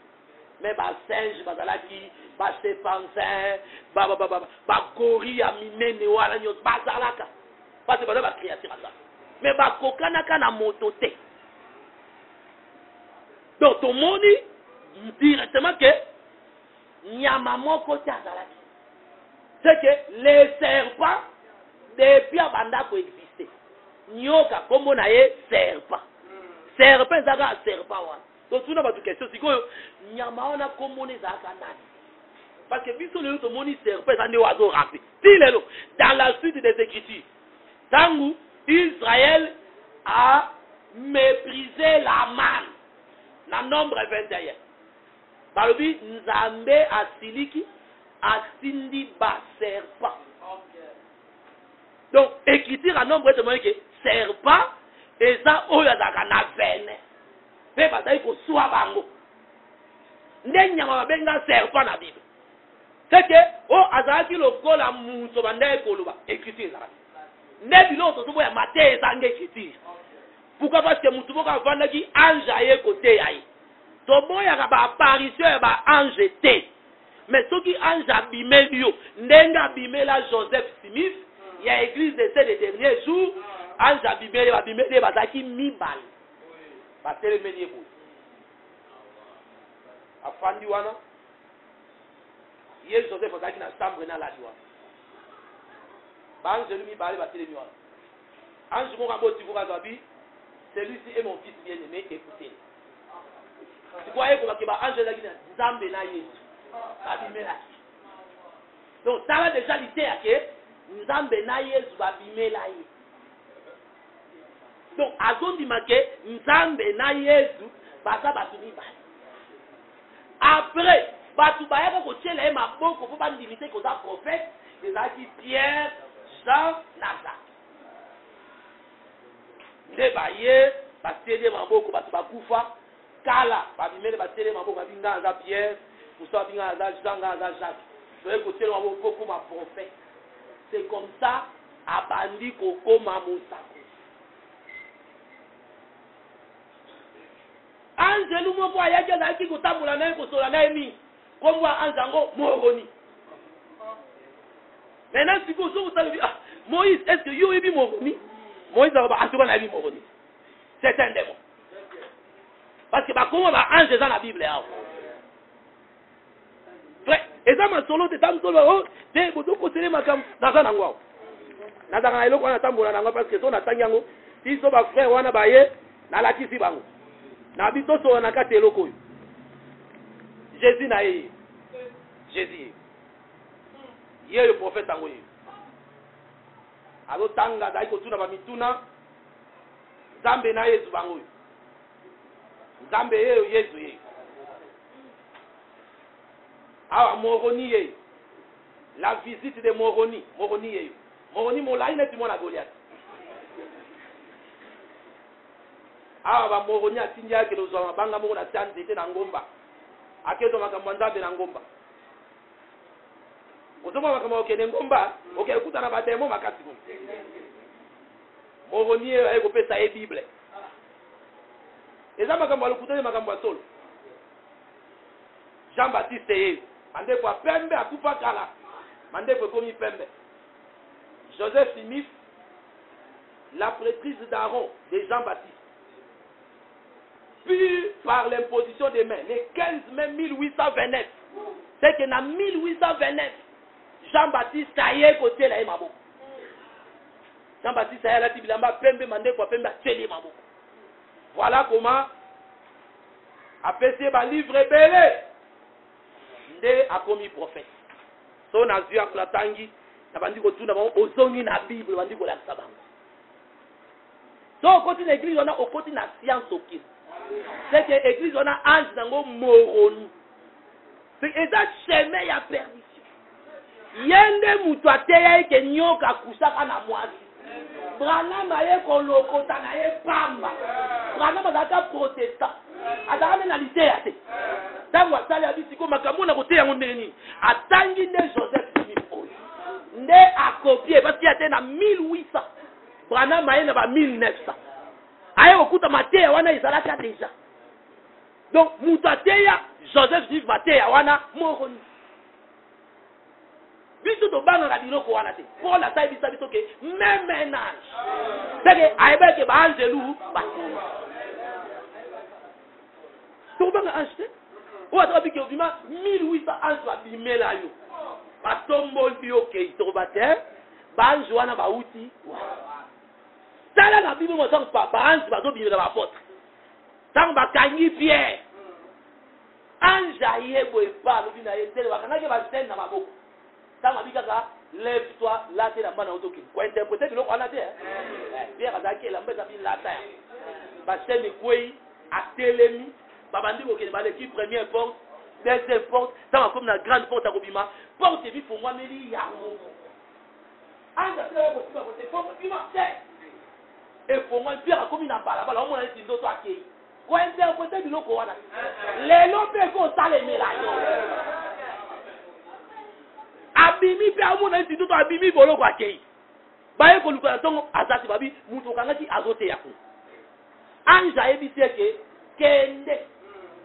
Mais ba singe bazalaki ba sépansin ba gorille ya minene wala nyos bazalaka. Parce que ba créature azali. Mais ba kokanaka na moto te. Donc ton moni directement que nyama moko te azalaki. C'est que les serpents depuis abanda ko exister. Nyoka kombo na ye serpent. Serpent zaka serpent wa. Donc tuna ba tu question sikoyo nyama ona kombo ne zaka nani. Parce que biso le to moni serpent za ne wazo rapé. Tilelo dans la suite des écritures. Tangu Israël a méprisé la manne. Dans nombre 21. Balobi Nzambe asiliki asindi ba serpent. Donc écriture à nombre de que serpent et ça oyo azaka na vene. Pe bazali ko soa bango. Ndenya mabenga serpent na Bible. C'est que o azaki lokola muso banda ekoloba écriture ça. Nebi l'autre to boya maté ezanga écriture. Pourquoi? Parce que mutu boka vanda ki ange aye côté aye. To boya ka ba apparition ba ange té. Mais ce qui ange abimé yo, ndenga abimé la Joseph Smith, il y a église de ces derniers jours, ange abimé bazaki mibal. Ba téléménier bo. Afandi wana. Hier Joseph bazaki na chambre na la joie. Ba ange lui mibal ba téléménier wana. Ange mo kambo tivuka zabi, celui-ci est mon fils bien-aimé, écoutez. Tu croyais que ange là qui Nzambe na Yesu. Babimela. Donc ça va déjà l'idée que Nzambe na Yesu babimela. Donc azondi make Nzambe na Yesu basa batuni ba. Après batu ba yako ko tshela e maboko po ba ndimite ko za prophète, des aki Pierre, Jean, Nathan. Nde baye batele maboko batu bakufa kala babimele batele maboko babinga za Pierre, musa babinga za Jean za Jacques. Donc ko tshela maboko ko ma prophète. C'est comme ça abandi ko koma musako. Angelu mo kwa yake za ki kutamula naye kusola naye mi. Komwa anzango moroni. Maintenant si vous savez Moïse, est-ce que yo ebi moroni? Moïse va atuba na ebi moroni. C'est un démon. Parce que ba comment ba ange dans la Bible là. Frère, et ça ma solo de tam solo de bodo ko tele makam na za nangwa. Na za na eloko na tambola nangwa parce que so na tanyango, si so ba frère wana ba ye na la kisi bango. Na bito so na kate eloko yo. Jésus na ye. Jésus. Ye le prophète angoye. Alo tanga dai ko tuna ba mituna. Nzambe na Yesu bangoyo. Nzambe ye Yesu ye. Awa Moroni ye. La visite de Moroni, Moroni ye. Moroni molai neti mona Goliath. Awa ba Moroni atindi yake lo zwa banga moko na tante na ngomba. Akezo makambo Nzambe na ngomba. Ozoma makambo okene ngomba, okekuta na bademo makati mo. Moroni ye ko pesa e Bible. Eza makambo alukutele makambo solo. Jean-Baptiste ye. Mande kwa pembe akupa kala. Mande kwa komi pembe. Joseph Smith, la prêtrise d'Aaron de Jean-Baptiste. Puis par l'imposition des mains, le 15 mai 1829. C'est que dans 1829, Jean-Baptiste aye côté la mabo. Jean-Baptiste aye la tibilamba pembe mande kwa pembe teli mabo. Voilà comment apesi ba livre belé nde a commis prophète. So na zua klatangi na bandi ko tuna ba ozongi na Bible bandi ko la sabango. So côté l'église on a au côté na science okil. C'est que l'église on a ange nango moroni. C'est ça chemin ya perdition. Yende mutu ateya ke nyoka kusaka na mwasi. Brana maye kolokota na ye pamba. Brana mazaka protestant. Adana na lycée ate. Tango asali abisi ko makambo na kote yango ndeni. Atangi nde Joseph Smith oyo. Nde a copier parce qu'il était na 1800. Brana maye na ba 1900. Aye okuta mateya wana izalaka déjà. Donc mutu ateya Joseph Smith mateya wana moroni. Biso to banga ka biloko wana te. Pour la taille bisa biso ke même ménage. C'est que aibe ke ba angelu ba. To banga acheter. O ata bi ke obima 1800 ans ba bimela yo. Ba tombol bi okay to ba te. Ba anjo wana ba uti. Sala na bibo mo sang pa ba anjo ba do bimela ba apôtre. Sang ba kanyi Pierre. Anja yebo e pa lo bina yetele ba kanake ba sen na maboko. Tant que lève-toi, là tu es la main au toki. Pour interpréter de l'eau, on a dit, Pierre a dit, la main a la terre. Parce que les couilles, à télémi, Babandi, l'équipe première porte, deuxième porte, dans comme la grande porte à Robima, porte et vie pour moi, mais il y a et pour moi, Pierre a commis un bal, alors on a dit d'autres à qui. Pour interpréter de l'eau, on a dit, les lobes vont s'allumer là. Abimi pe amona instituto abimi bolo kwa kei baye ko luka tongo azati babi muto kangati azote yako anja ebisi ke kende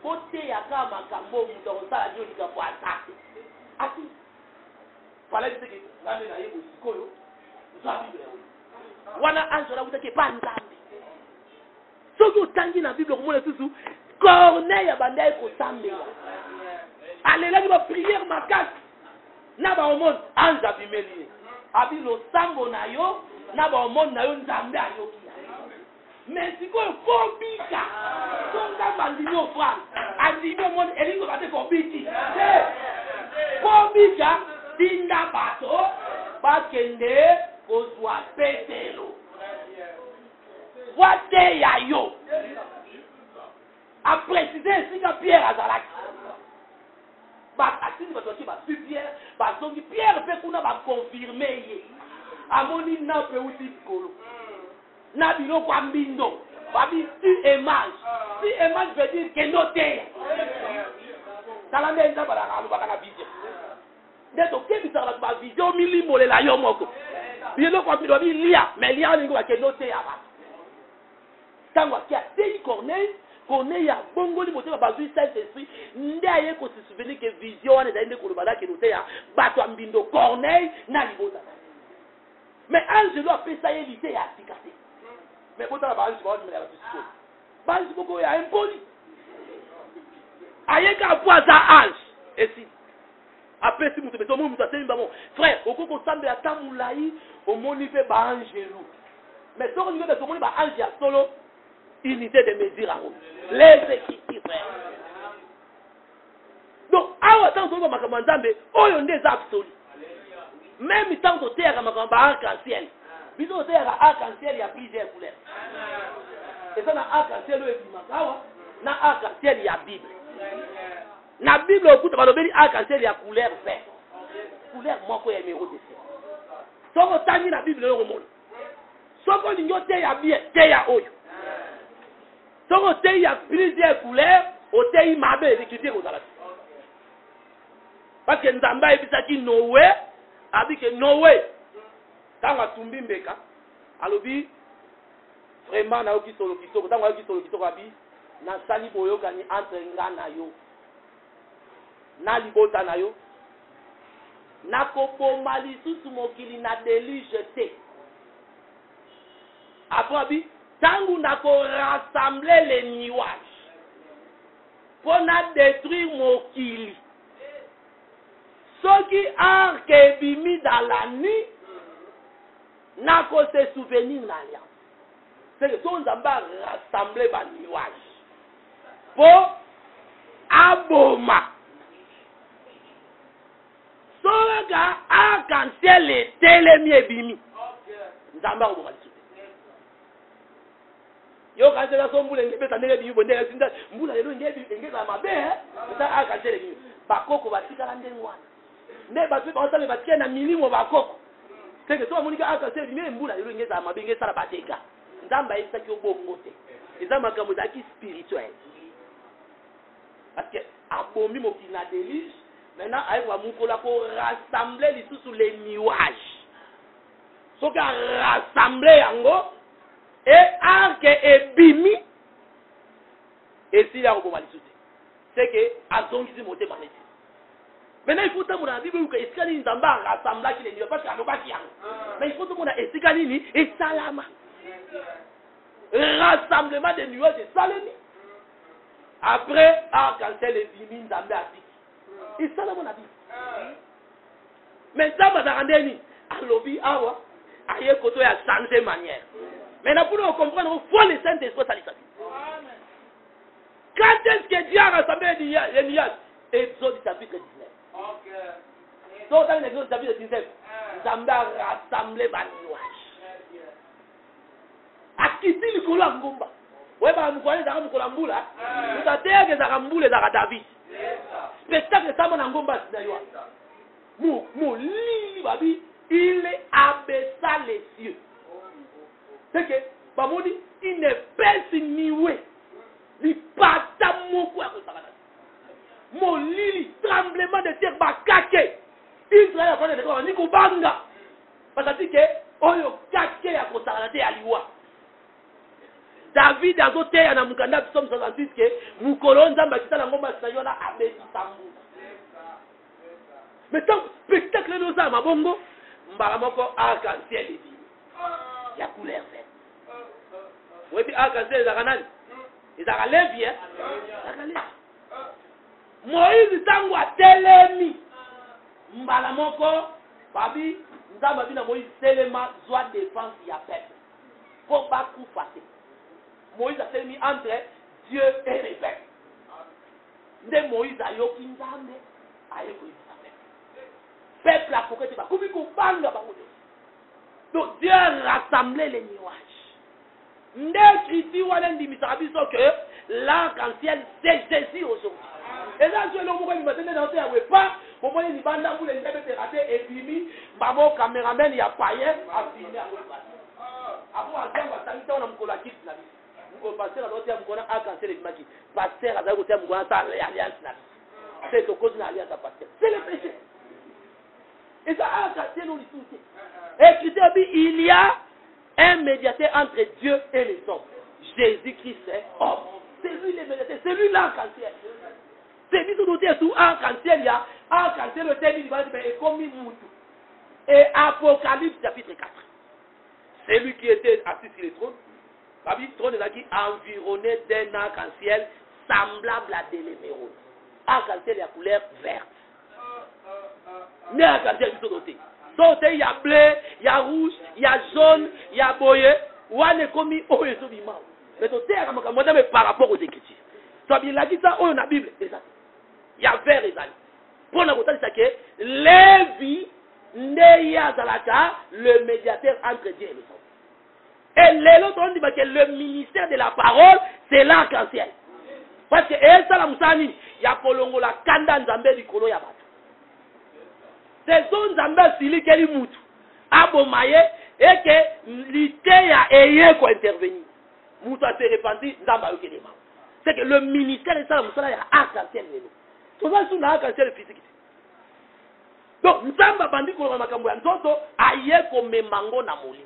kote yakama kambo muto osala joli ka kwa atake ati pala bisi ke ngame na yebo sikoyo zabi wana anja la utake pa nzambe soki otangi na Bible komona susu Corneille abandai ko sambela alelaki ba prière makasi Naba omon anja bimeli. Abi lo sambo na yo, naba omon na yo nzambe ayoki. mais sikoyo kobika songa bandimi ofrande andimi omoni elingo bate kobiki kobika tinda bato bakende kozwa Petelo wateya yo apréciser esika Pierre azalaki bakatini bato baki basui Pierre bazongi Pierre mpe kuna bakonfirme ye amoni na mpe uti likolo na biloko ya mbindo babi si image veut dire kendo teya tala nde nzambe alobaka na vision nde tokebisaka bato bavision milimbolela yo moko biloko ya mbindo babi lia mais lia olingi bakendo teya bato ntango aki ateyi Corneille a bongoli motema bazui Saint-Esprit nde aye ko se souvenir que vision wana ezali nde koloba nakende teya bato ya mbindo Corneille na libota mais angelo apesa ye lite ya atika te mais botala baange baodimela bato sikoyo bange moko ya impoli ayeka po aza ange esi apesi moto mpe omoni moto atemi bango frère okoki kosambela ata molai omoni mpe baangelo mais soko ningo mpe tomoni baange ya solo unité de mesure yango les équipes frère donc awa ntango toyoka makambo ya nzambe oyo nde eza absolu même ntango toteyaka makambo ba arc-en-ciel biso toteyaka arc-en-ciel ya plusieurs couleurs eza na arc-en-ciel oyo ebimaka awa na arc-en-ciel ya bible na bible okuta balobeli arc-en-ciel ya couleur vert couleur moko ya numéro de ciel soko otangi na bible oyo komona soko olingi oteya bien teya oyo soko oteyi ya plusieurs couleurs oteyi mabe écriture kozala te parce que nzambe ayebisaki Noé abike Noé ntango atumbi mbeka alobi vraiment nayoki solo kitoko ntango ayoki solo kitoko abi nasali boyokani entre nga na yo na libota na yo nakoboma lisusu mokili na déluge te apres abi ntango nakorassembler les nuages mpo na détruire mokili soki arc ebimi dans la nuit nako se souvenir na alliance c'est que so nzambe arassembler banuage mpo aboma soka arc-en-ciel etelemi ebimi nzambe akoboma lisusu yo kansela so mbula ngebeta ndenge ebimi bo ndenge sinda mbula lelo ngezala mabe eza arc-en-ciel ebimi bakoko batikala ndenge wana nde bato baosala batie na milimo bakoko teke to amonika arc-en-ciel ebimi mbula lelo ngezala mabe ngesala bateka nzambe ayebisaki obongo te eza makambo ezalaki spirituel parce que abomi mokili na déluge maintenant ayekoka mokolo korassembler lisusu les nuages soki arassembler yango e arc ebimi esili akoboma lisusu te c'est que azongisi motema neti maintenant il faut tamona na bible luka esika nini nzambe arassemblaki les nuages parce que alobaki yango mais il faut tomona esika nini esalama rassemblement des nuages esalemi après arc-en-ciel ebimi nzambe atiki esalama na bible mais nzambe azalaka ndeni alobi awa aye koto ya changer manière maintenant pour nous comprendre il faut le Saint-Esprit salisaki quand est-ce que Dieu a rassemblé les nuages Exode chapitre 19 donc dans l'Exode chapitre 19 nzambe a rassemblé ba nuages akiti likolo ya ngomba weba mukwana ezaka mukolo ya mbula mutateyaka ezaka mbula ezaka David spectacle esama na ngomba na yo molili babi il abaissa les cieux c'est que bamoni il ne pèse niwe lipata moko ya kosakana molili tremblement de terre bakake Israël akona de ko ni kubanga parce que oyo kake ya kosakana te ya liwa David azoteya na mukanda Psaume 66 ke mukolo nzambe akitala ngomba sayo na abesisa mbula mais tant spectacle no za mabongo mbala moko arc-en-ciel ebimi ya couleur verte webi arc-en-ciel ezaka nani ezaka levi ezaka levi Moïse tango atelemi mbala moko babi nzambe abina Moïse telema zwa défense ya peuple po bakufa te Moïse a mis entre Dieu et les peuples. Nde Moïse a yoki nzambe ayeko nzambe. Peuple a coquette ba kubi ko banga ba ngode. Donc Dieu a rassemblé les nuages. Nde Christi wana ndimisa biso que l'arc-en-ciel c'est Jésus aujourd'hui. Et là je le moko ni matene dans te awe pas pour moi ni banda pour les ndebe raté et bimi babo cameraman ya païen a filmé awe pas. Après azamba tangita on mkola kit na biso. Mko passer à l'autre mkola arc-en-ciel et maki. Passer à l'autre mkola ta alliance na. C'est au cause de l'alliance à passer. C'est le péché. Et ça arc-en-ciel nous tout. Et Christ a dit il y a un médiateur entre Dieu et les hommes. Jésus-Christ est homme. C'est lui le médiateur, c'est lui l'arc-en-ciel. C'est lui tout doté sous arc-en-ciel, il y a arc-en-ciel, le terme il va dire est comme Moutou. Et Apocalypse chapitre 4. C'est lui qui était assis sur le trône. Le trône est là qui environné d'un arc-en-ciel semblable à de l'émeraude. Arc-en-ciel il y a couleur verte. Mais arc-en-ciel tout doté. Donc il y a bleu, il y a rouge, il y a jaune, il y a boyé. Ou on est commis au Yesobima. Mais tu sais, par rapport aux Écritures. Tu as bien dit ça, on a la Bible. Il y a vert et zali. Pour la côté de que Lévi n'est le médiateur entre Dieu et les hommes. Et les autres ont dit que le ministère de la parole, c'est l'arc-en-ciel. Parce que ça, la Moussani, il y a Kolongo la Kanda Nzambe du Kolo Yabat. C'est son Nzambe Sili Keli Moutou. Abomaye, et que l'ité a ayé quoi intervenir. Moutou a se répandu, Nzamba Yokelema. C'est que le ministère de ça, il y a arc-en-ciel. Tout ça, c'est un arc-en-ciel physique. Donc, Nzamba Bandi Koloma Makambo Nzoto, ayé comme mango na molin.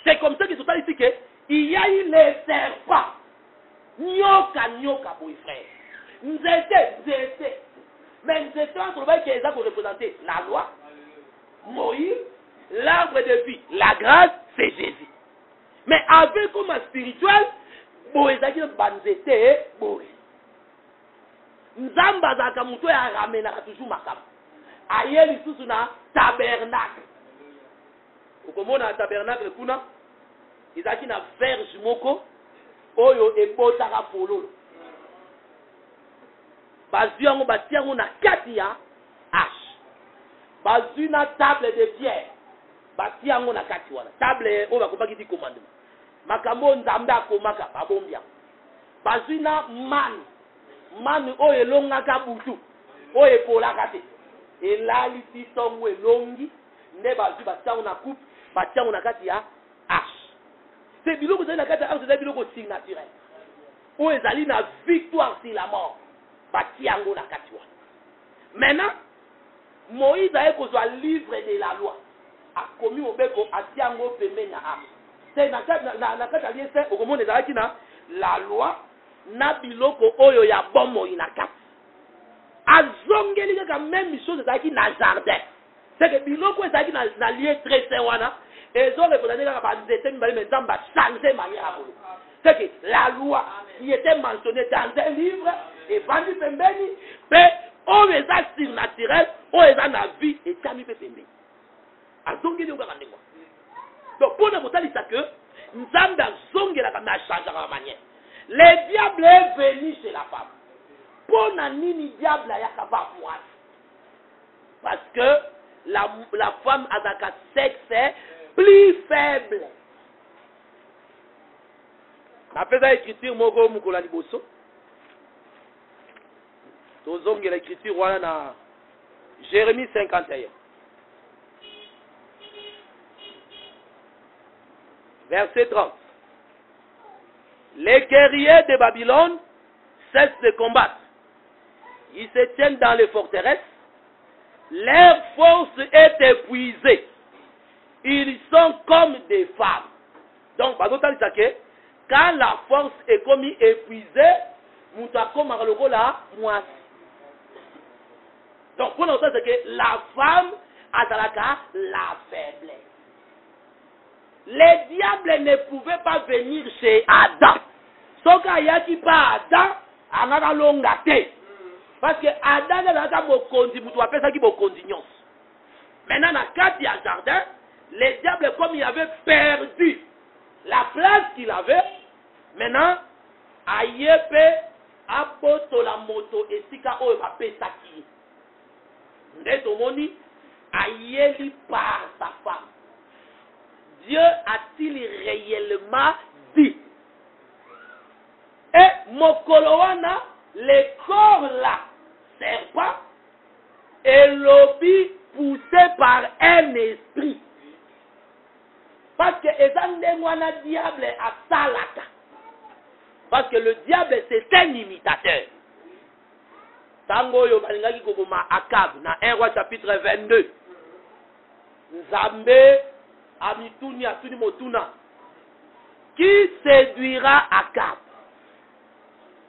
C'est comme ça que tout ça ici que il y a eu les serpents. Nyoka, nyoka, boy-frère. Nzete. Mais nzete, on trouve qu'ils ont représenté la loi, Moïse, l'arbre de vie, la grâce, c'est Jésus. Mais avec comme spirituel, boezaki banzete, boé. Nzamba zaka muto ya ramena toujours makam. Aye lisusu na tabernacle. Ukomona tabernacle kuna, izaki na verge moko, oyo ebotaka fololo. Bazu yango batiango na kati ya hache. Bazu na table de pierre. Batiango na kati wana. Table oyo bakopaki di commandement. Makambo nzambe akomaka babombia. Bazu na manu oyo elongaka butu. Oyo epolaka te. Elali ti tongo elongi. Nde bazu batiango na coupe. Batiango na kati ya hache. C'est biloko zali na kati ya hache, c'est biloko signe naturel. Oyo ezali na victoire sur la mort. Batiango na kati wana. Maintenant, Moïse a kozwa livre de la loi. A commis au beko atiango pembe na hache. C'est na kati aliese okomona ezalaki na la loi na biloko oyo ya bomo ina kati. Azongeli kaka même chose ezalaki na jardin. C'est que biloko ezalaki na lieu très saint wana. Ezo représenter kaka banzete mibali mais nzamba changer manière à bolo. C'est que la loi qui était mentionnée dans un livre et vendu pembeni, mais on est surnaturel, on est dans la vie et tami pembeni. Azongeli kaka ndeko. Donc pour ne pas dire ça que Nzambe azongela kama changer la manière. Le diable est venu chez la femme. Pour nini diable ya kaba moi. Parce que la femme a un sexe plus faible. Après ça, l'écriture, moko mukola liboso. Tozonge l'écriture, voilà na Jérémie 51. Verset 30. Les guerriers de Babylone cessent de combattre. Ils se tiennent dans les forteresses. Leur force est épuisée. Ils sont comme des femmes. Donc, quand la force est comme épuisée, nous avons comme moi. Donc, pour nous, c'est que la femme a la faiblesse. Les diables ne pouvaient pas venir chez Adam. Sauf qu'il y a qui pas Adam, on a longa té. Parce que Adam a bokondi, vous appelez ça qui bokondignos. Maintenant, dans le cas du jardin, les diables, comme il avait perdu la place qu'il avait, Maintenant, ayepe apoto la moto esika oyo bapesaki. Ndeto moni ayeli par sa femme. Dieu a-t-il réellement dit? Et mokolowana, le corps là, serpent, et l'obi poussé par un esprit. Parce que ezandengwana diable a salaka. Parce que le diable c'est un imitateur. Tango yo balingaki koboma Akab na 1 Roi chapitre 22. Nzambe amituni atuni motuna. Qui séduira Akab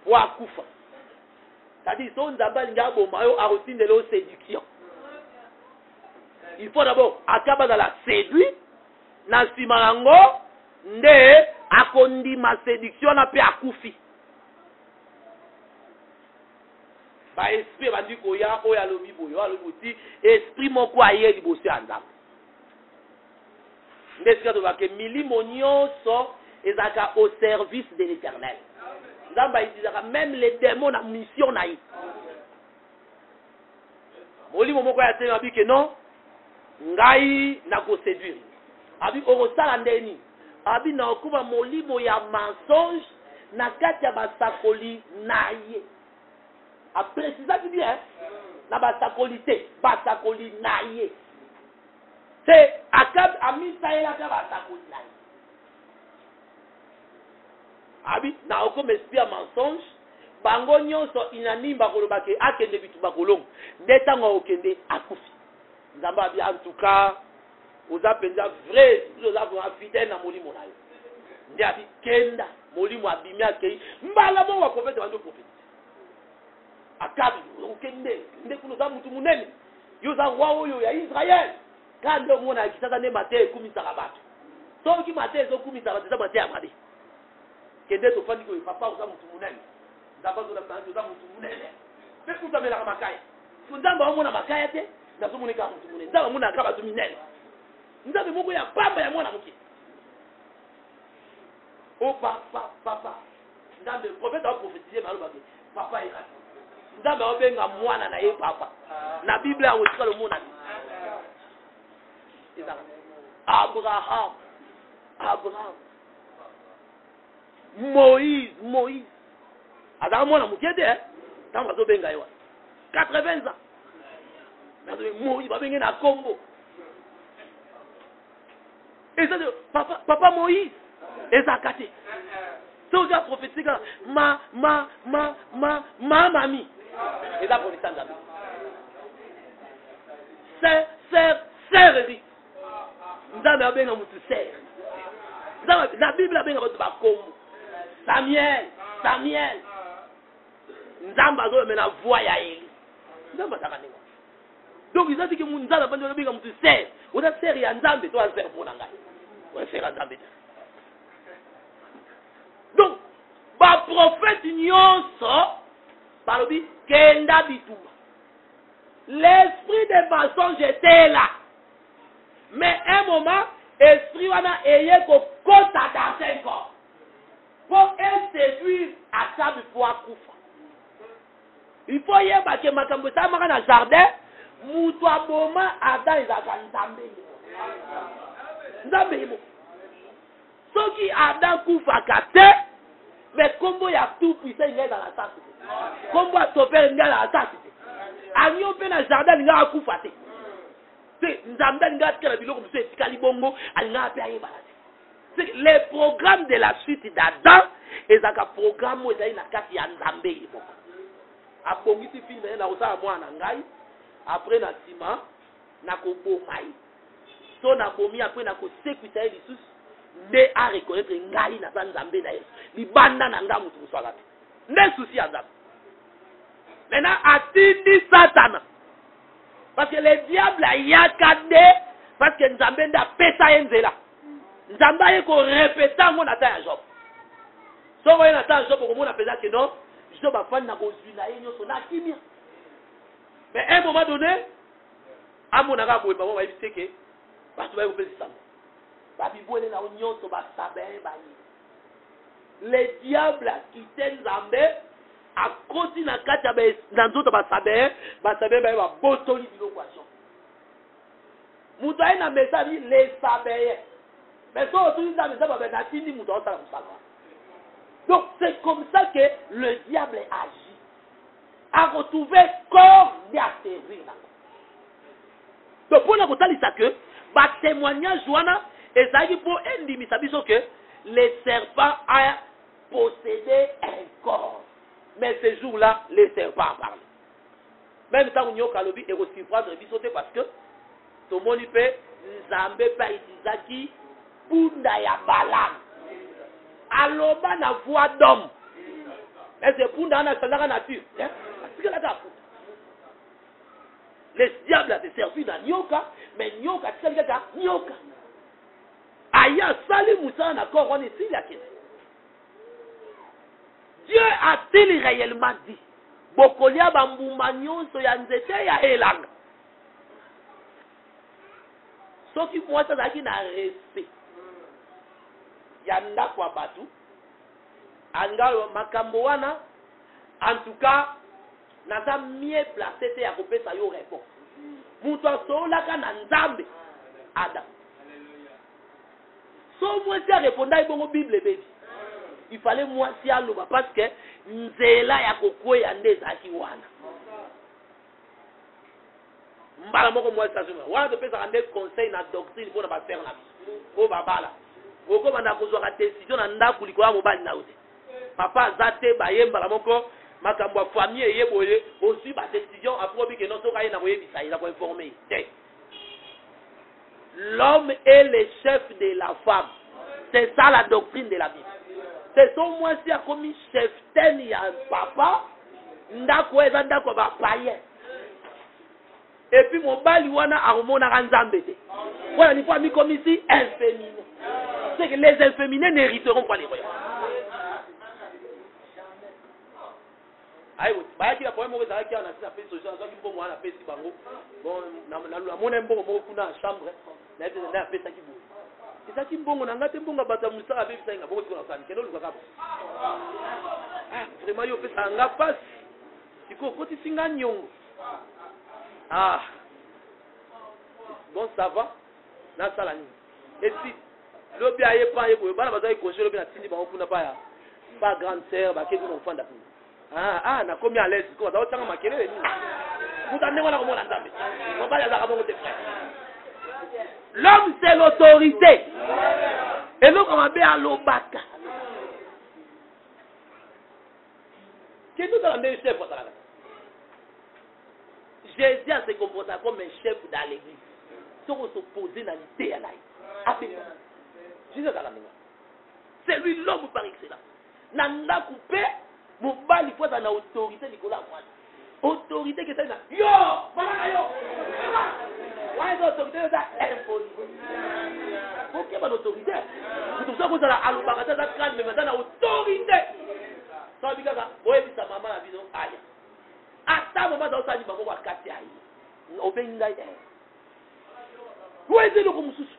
pour akufa? C'est-à-dire son Nzambe alinga boma yo arotindelo séduction. Il faut d'abord Akab la séduire na simango nde akondi ma séduction na pe akufi. Ba esprit bandi koya oya lobi boyo alobuti esprit moko aye libosi anda. Ndesika to ba ke milimo nyonso ezaka au service de l'Éternel. Nzamba izaka même les démons na mission na yi. Molimo moko ya tena bi ke non ngai na ko séduire. Abi orosala ndeni. Abi na okuba molimo ya mensonge na kati ya basakoli na ye. A préciser qui bien na basakolité basakoli na ye. C'est Akab amisaela ka basakoli na ye. Abi na okoma esprit ya mensonge bango nyonso inanimba koloba ke akende bitu bakolongo ndetango okende akufi. Nzamba abi en tout cas aux appels vrai, nous avons fidèle na molimo na yo. Ndi abi kenda molimo abimi akei mbala mo wa prophète wa prophète. Akabi okende ndekuno za mutu munene. Yo za roi oyo ya Israël. Kande mona kisasa ne mate ekumisa bato. So ki mate ezokumisa bato za mate amabe. Kende to fandi ko papa za mutu munene. Ndaba zo na bantu za mutu munene. Pe kutamela makaya. Nzamba omona makaya te na zo munika mutu munene. Nzamba mona akaba zo minene. Nzambe moko ya pamba ya mwana muke. Oh papa. Nzambe prophète a prophétisé maloba ke papa ira. Nzambe obenga mwana na ye papa. Na Bible a osika le mona. Abraham. Moïse. Azaka mwana muke te tango azobenga ye wa. 80 ans. Moïse babenge na Congo. Et ça, papa Moïse, et ça a caté. C'est aussi un prophétique, ma mamie. Et ça, prophétique, sœur, dit. Nous avons bien un sœur. La Bible a bien un comme Samuel. Nous avons bien la voix à elle. Nous avons bien. Donc, ils ont dit que nous avons bien un sœur. Vous êtes sérieux, Nzambe, toi, faire pour l'angai. Vous êtes sérieux, Nzambe. Donc, par prophète, nyonso, par le dit, Kenda Bitouma. L'esprit de mensonge était là. Mais un moment, l'esprit wana ayé ko kota dans un corps. Pour séduire à ça pour akufa. Il faut y avoir que makambo ça maka na jardin. Mutu aboma ada izaka nzambe yimo soki ada kufa kate mais kombo ya tout puissant ngai dans la tente kombo atopel ngai dans la tente anyo pe na jardin ngai akufa te c'est nzambe ngai tkala biloko mso etikali bongo alinga pe ayeba c'est les programmes de la suite d'Adam ezaka programme ezali na kati ya nzambe yimo abongisi fille na osala mwana ngai. Après na sima na ko bomai so na bomi après na ko sécurité les sous de à reconnaître ngai na nzambe na yesu libanda na ngamu tu swala ne souci azam maintenant atindi Satan parce que le diable a yakade parce que nzambe nda pesa enzela nzamba ye ko répéter ngo na ta Job so ko na ta Job ko mona pesa que non Job a fan na ko zwina yenyo so na kimia. Mais à un moment donné, à mon arabe, il va y avoir que parce que vous faites ça. Babi boile na union to ba sabe ba yi. le diable a quitté Nzambe a côté na kati na nzoto basabe ba botoli biloko aso mutu ayi na message les sabeye mais so tout ça mais ça va na tindi mutu osala musala. Donc c'est comme ça que le diable agit à retrouver corps d'atterrir. Donc pour la kotalisa que ba témoignage wana ezali pour endimisa biso que les serpents a possédé un corps. Mais ce jour-là, les serpents en parlent. Même tant qu'on y a kalobi et aussi prendre bisoté parce que tout le monde peut Nzambe pa Isaki punda ya balam. Aloba na voix d'homme. Mais c'est punda na sandara nature. Parce que là les diables a servi dans nyoka, mais nyoka c'est ça nyoka. Aya sali musa na corps on est ici la question. Dieu a-t-il réellement dit bokolia bambuma nyonso ya nzete ya elanga soki mwasa zaki na respect ya ndako ya batu angalo makambo wana en tout cas naza mieux placé te ya kopesa yo réponse mutu asolaka na Nzambe Adam so mwasi a répondai bongo Bible baby. Il fallait moi si à l'eau parce que nzela ya kokwe ya ndezaki wana. Mbala moko moi ça sema. Wana de pesa rendre conseil na doctrine pour na ba faire la vie. O babala. Oko banda kozwa décision na ndaku likola mobali na ote. Papa zate bayemba la moko makambo famille yeboye aussi ba décision aprobi que non soka na boye bisa ila ko informer. L'homme est le chef de la femme. C'est ça la doctrine de la Bible. C'est son moi si a commis chef ten ya papa ndako eza ndako ba païen et puis mon bali wana aromona Nzambe te voilà ni fois mi comme ici inféminé c'est que les inféminés n'hériteront pas les royaumes aïe ba ki la problème mo za ki na sina pesa social so ki mbongo wana pesa bango bon na mona mbongo mo kuna chambre na pesa ki bo c'est ça qui mbongo na ngate mbongo bata musaka be bisenga bongo tiko na sani kendo luka vraiment yo pesa nga passe tiko koti singa nyongo bon ça va na sala ni et puis lo bi aye pa ye ko bana bazai ko jelo bi na tindi bango kuna pa ya pas grande sœur ba ke ko no fanda kuna na komi à l'aise ko za otanga makelele ni mutande ngona ko mona Nzambe ko ba ya za ka bongo te frère. L'homme c'est l'autorité. Et nous comme à l'obaka. Qu'est-ce que nous avons dit chef? Jésus a se comporté comme un chef dans l'église. Si on s'oppose dans l'idée à l'aïe. Jésus a dit c'est lui l'homme par excellence. Nanda coupé, mon bal il faut dans l'autorité Nicolas Moine. Autorité que c'est là. Yo! Voilà yo! Ouais, l'autorité c'est impossible. Ok, bah l'autorité. C'est pour ça que vous allez à l'obaka, ça calme, mais maintenant l'autorité. Ça veut dire que, ouais, puis sa maman a dit, aïe. À ta maman, dans sa vie, maman va casser aïe. Au pays d'aïe. Ouais, c'est le comme souci.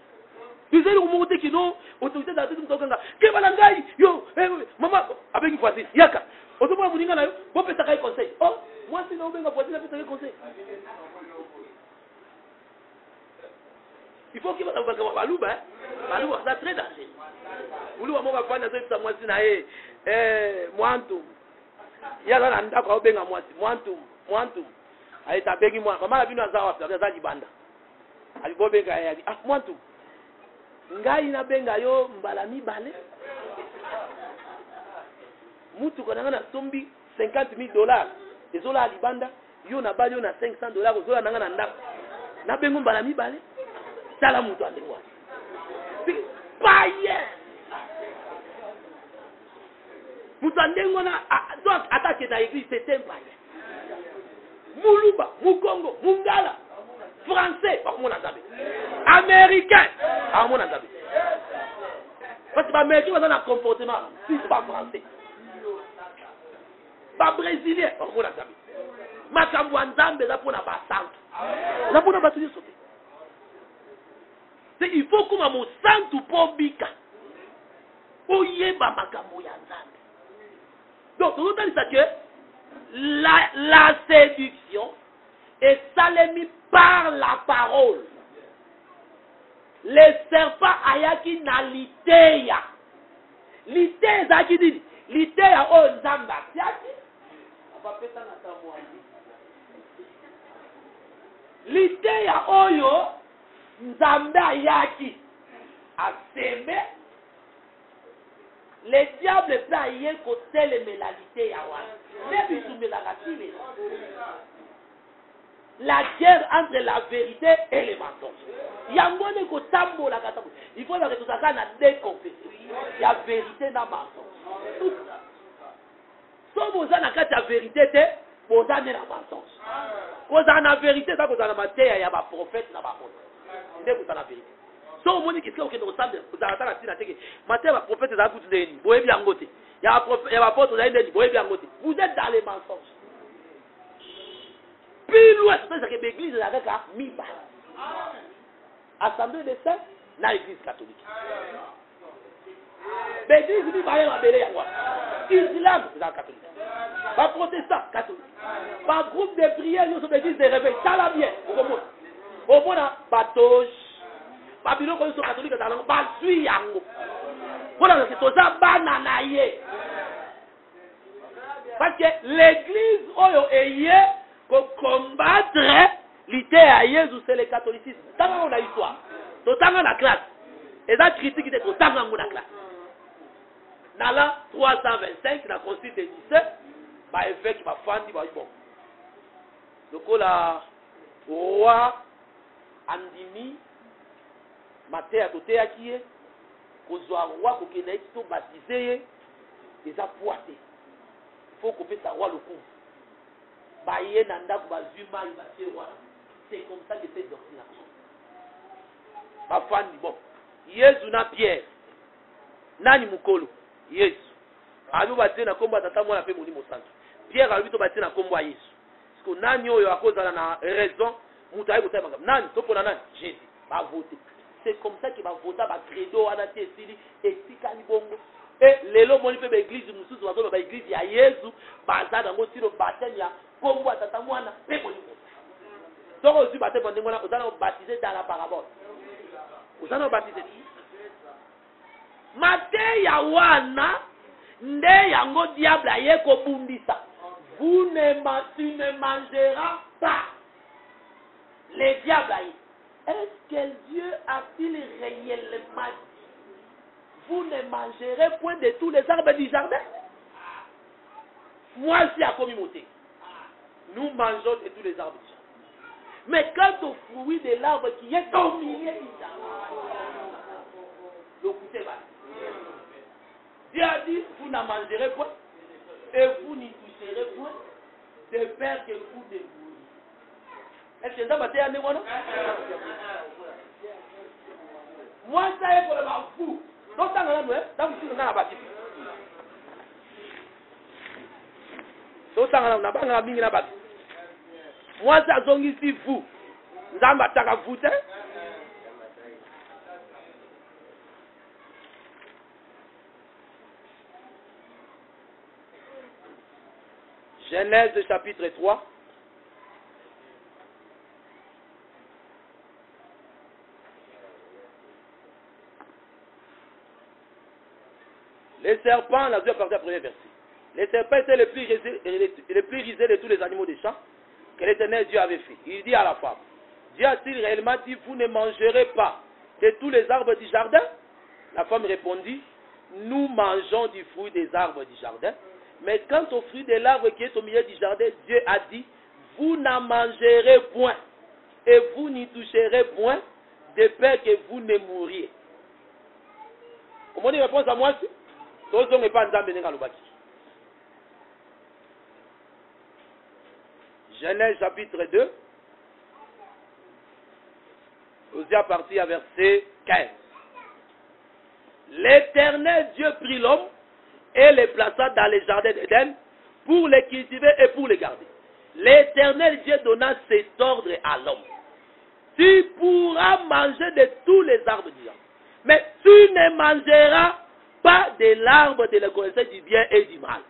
Tu sais, le monter qui non, autorité dans tout le temps. Qu'est-ce que yo, maman, avec une fois, yaka. Autrement, vous dites, vous faites un conseil. Oh, moi, si vous faites un conseil. Il faut qu'il va avoir Balouba, hein. Balouba, c'est très dangereux. Vous voulez avoir un point de moi, c'est Mwantum. Il y a un d'accord, ben à moi, Mwantum. Allez, t'as béni moi. Comment la vie nous a zawa, c'est ça, Libanda. Allez, bon, ben, Mwantum. Ngai na benga yo mbalami bale. Mutu kona na sombi $50,000. Ezola à Libanda, yo na bali yo na $500, ozola nanga na ndako. Na bengo mbalami bale. Sala mutu andekwa. Paye. Mutu andengo na donc attaque dans l'église c'est un paye. Muluba, Mukongo, Mungala, français, par mon Nzambe. Américain, par mon Nzambe. Parce que l'américain va dans un comportement, si c'est pas français. Pas brésilien, par mon Nzambe. Makambo Nzambe là pour na basante. Là pour na battu sauter. Il faut que mon sang tout pour bika. oyeba makambo ya Nzambe. Donc tozotalisa que la séduction est salémie par la parole. Les serpents ayaki na liteya. Liteya ezaki nini? Liteya oyo Nzambe atiaki. Apapeta na tamwani. Liteya oyo Nzambe ayaki aseme. Le diable peut ayer kotelemela liteya wana. Nebi tumelaka tile. La guerre entre la vérité et les mensonges. Yangone ko tambola katambo. Il faut que tout ça na déconfession. Il y a vérité dans mensonge. So boza na kati ya vérité te, boza na mensonge. Koza na vérité ça koza na mateya ya ba prophète na ba apôtre. Ndeko za na vérité. So omoni kiska okende kosambe koza na tina teke. Mateya ba prophète za kutu ndeni. Boyebi yango te. Ya ba apôtre za ndeni boyebi yango te. Vous êtes dans les mensonges. Puis loin, c'est que l'église est avec la Miba. Assemblée des saints, dans l'église catholique. L'église Miba est la belle à quoi? Islam, c'est la catholique. Pas protestant, catholique. Pas groupe de prière, nous sommes l'église de réveil. Ça va bien. Au moins, pas touche. Pas bilo quand nous sommes catholiques, ça va pas suivre. Voilà, c'est tout ça, bananaye. Parce que l'église, oyo eye, pour combattre l'idée à Jésus, c'est le catholicisme. Tant qu'on a histoire, tant qu'on a la classe, et ça critique était tant qu'on a la classe. Dans l'an 325, la constitution de 17, bah évêque va fandi bah bon. Donc là, roi Andimi, maté à côté à qui est, qu'on soit roi pour qu'il ait tout baptisé, et ça poité. Il faut qu'on fasse un roi le coup. C'est comme ça que c'est doctrine. Bon, Yesu na Pierre. Nani mukolo? Yesu. Alu bati na kombo tata mwana pe molimo santo. Pierre alu to bati na kombo ya Yesu. Parce que nani oyo akoza na raison, muta ayi kotema ngam. Nani to pona nani? Jésus. Ba voter. C'est comme ça qu'il va voter ba credo ana tesili etika ni bongo. Et lelo moni pe ba église mususu bazo ba église ya Yesu, baza na ngoti lo baptême ya kombo tata mwana pe molimo. Donc aussi baptême pendant mwana ozana baptisé dans la parabole. Ozana baptisé. Mate ya wana nde yango diable aye ko bundisa. Tu ne mangeras pas. Les diables aye. Est-ce que Dieu a-t-il réellement dit? Vous ne mangerez point de tous les arbres du jardin? Moi aussi à communauté. Nous mangeons de tous les arbres du jardin. Mais quant au fruit de l'arbre qui est au milieu du jardin, le goûter va. Dieu a dit, vous n'en mangerez point et vous n'y toucherez point de peur que vous ne mouriez. Est-ce que ça va te dire moi? Moi, ça est pour le fou. Donc, dans la bâtisse. Donc, dans la bâtisse. Moi, ça zongue ici fou. Nous avons attaqué à vous. Genèse chapitre 3. Les serpents, la Dieu partie au premier verset. Les serpents étaient les plus risés de tous les animaux des champs que l'Éternel Dieu avait fait. Il dit à la femme, Dieu a-t-il réellement dit, vous ne mangerez pas de tous les arbres du jardin? La femme répondit, nous mangeons du fruit des arbres du jardin. Mais quant au fruit de l'arbre qui est au milieu du jardin, Dieu a dit, vous n'en mangerez point et vous n'y toucherez point de peur que vous ne mouriez. Comment il répond à moi? Genèse chapitre 2, aussi à partir à verset 15. L'Éternel Dieu prit l'homme et le plaça dans les jardins d'Éden pour les cultiver et pour les garder. L'Éternel Dieu donna cet ordre à l'homme. Tu pourras manger de tous les arbres du jardin, mais tu ne mangeras pas pas de l'arbre de la connaissance du bien et du mal.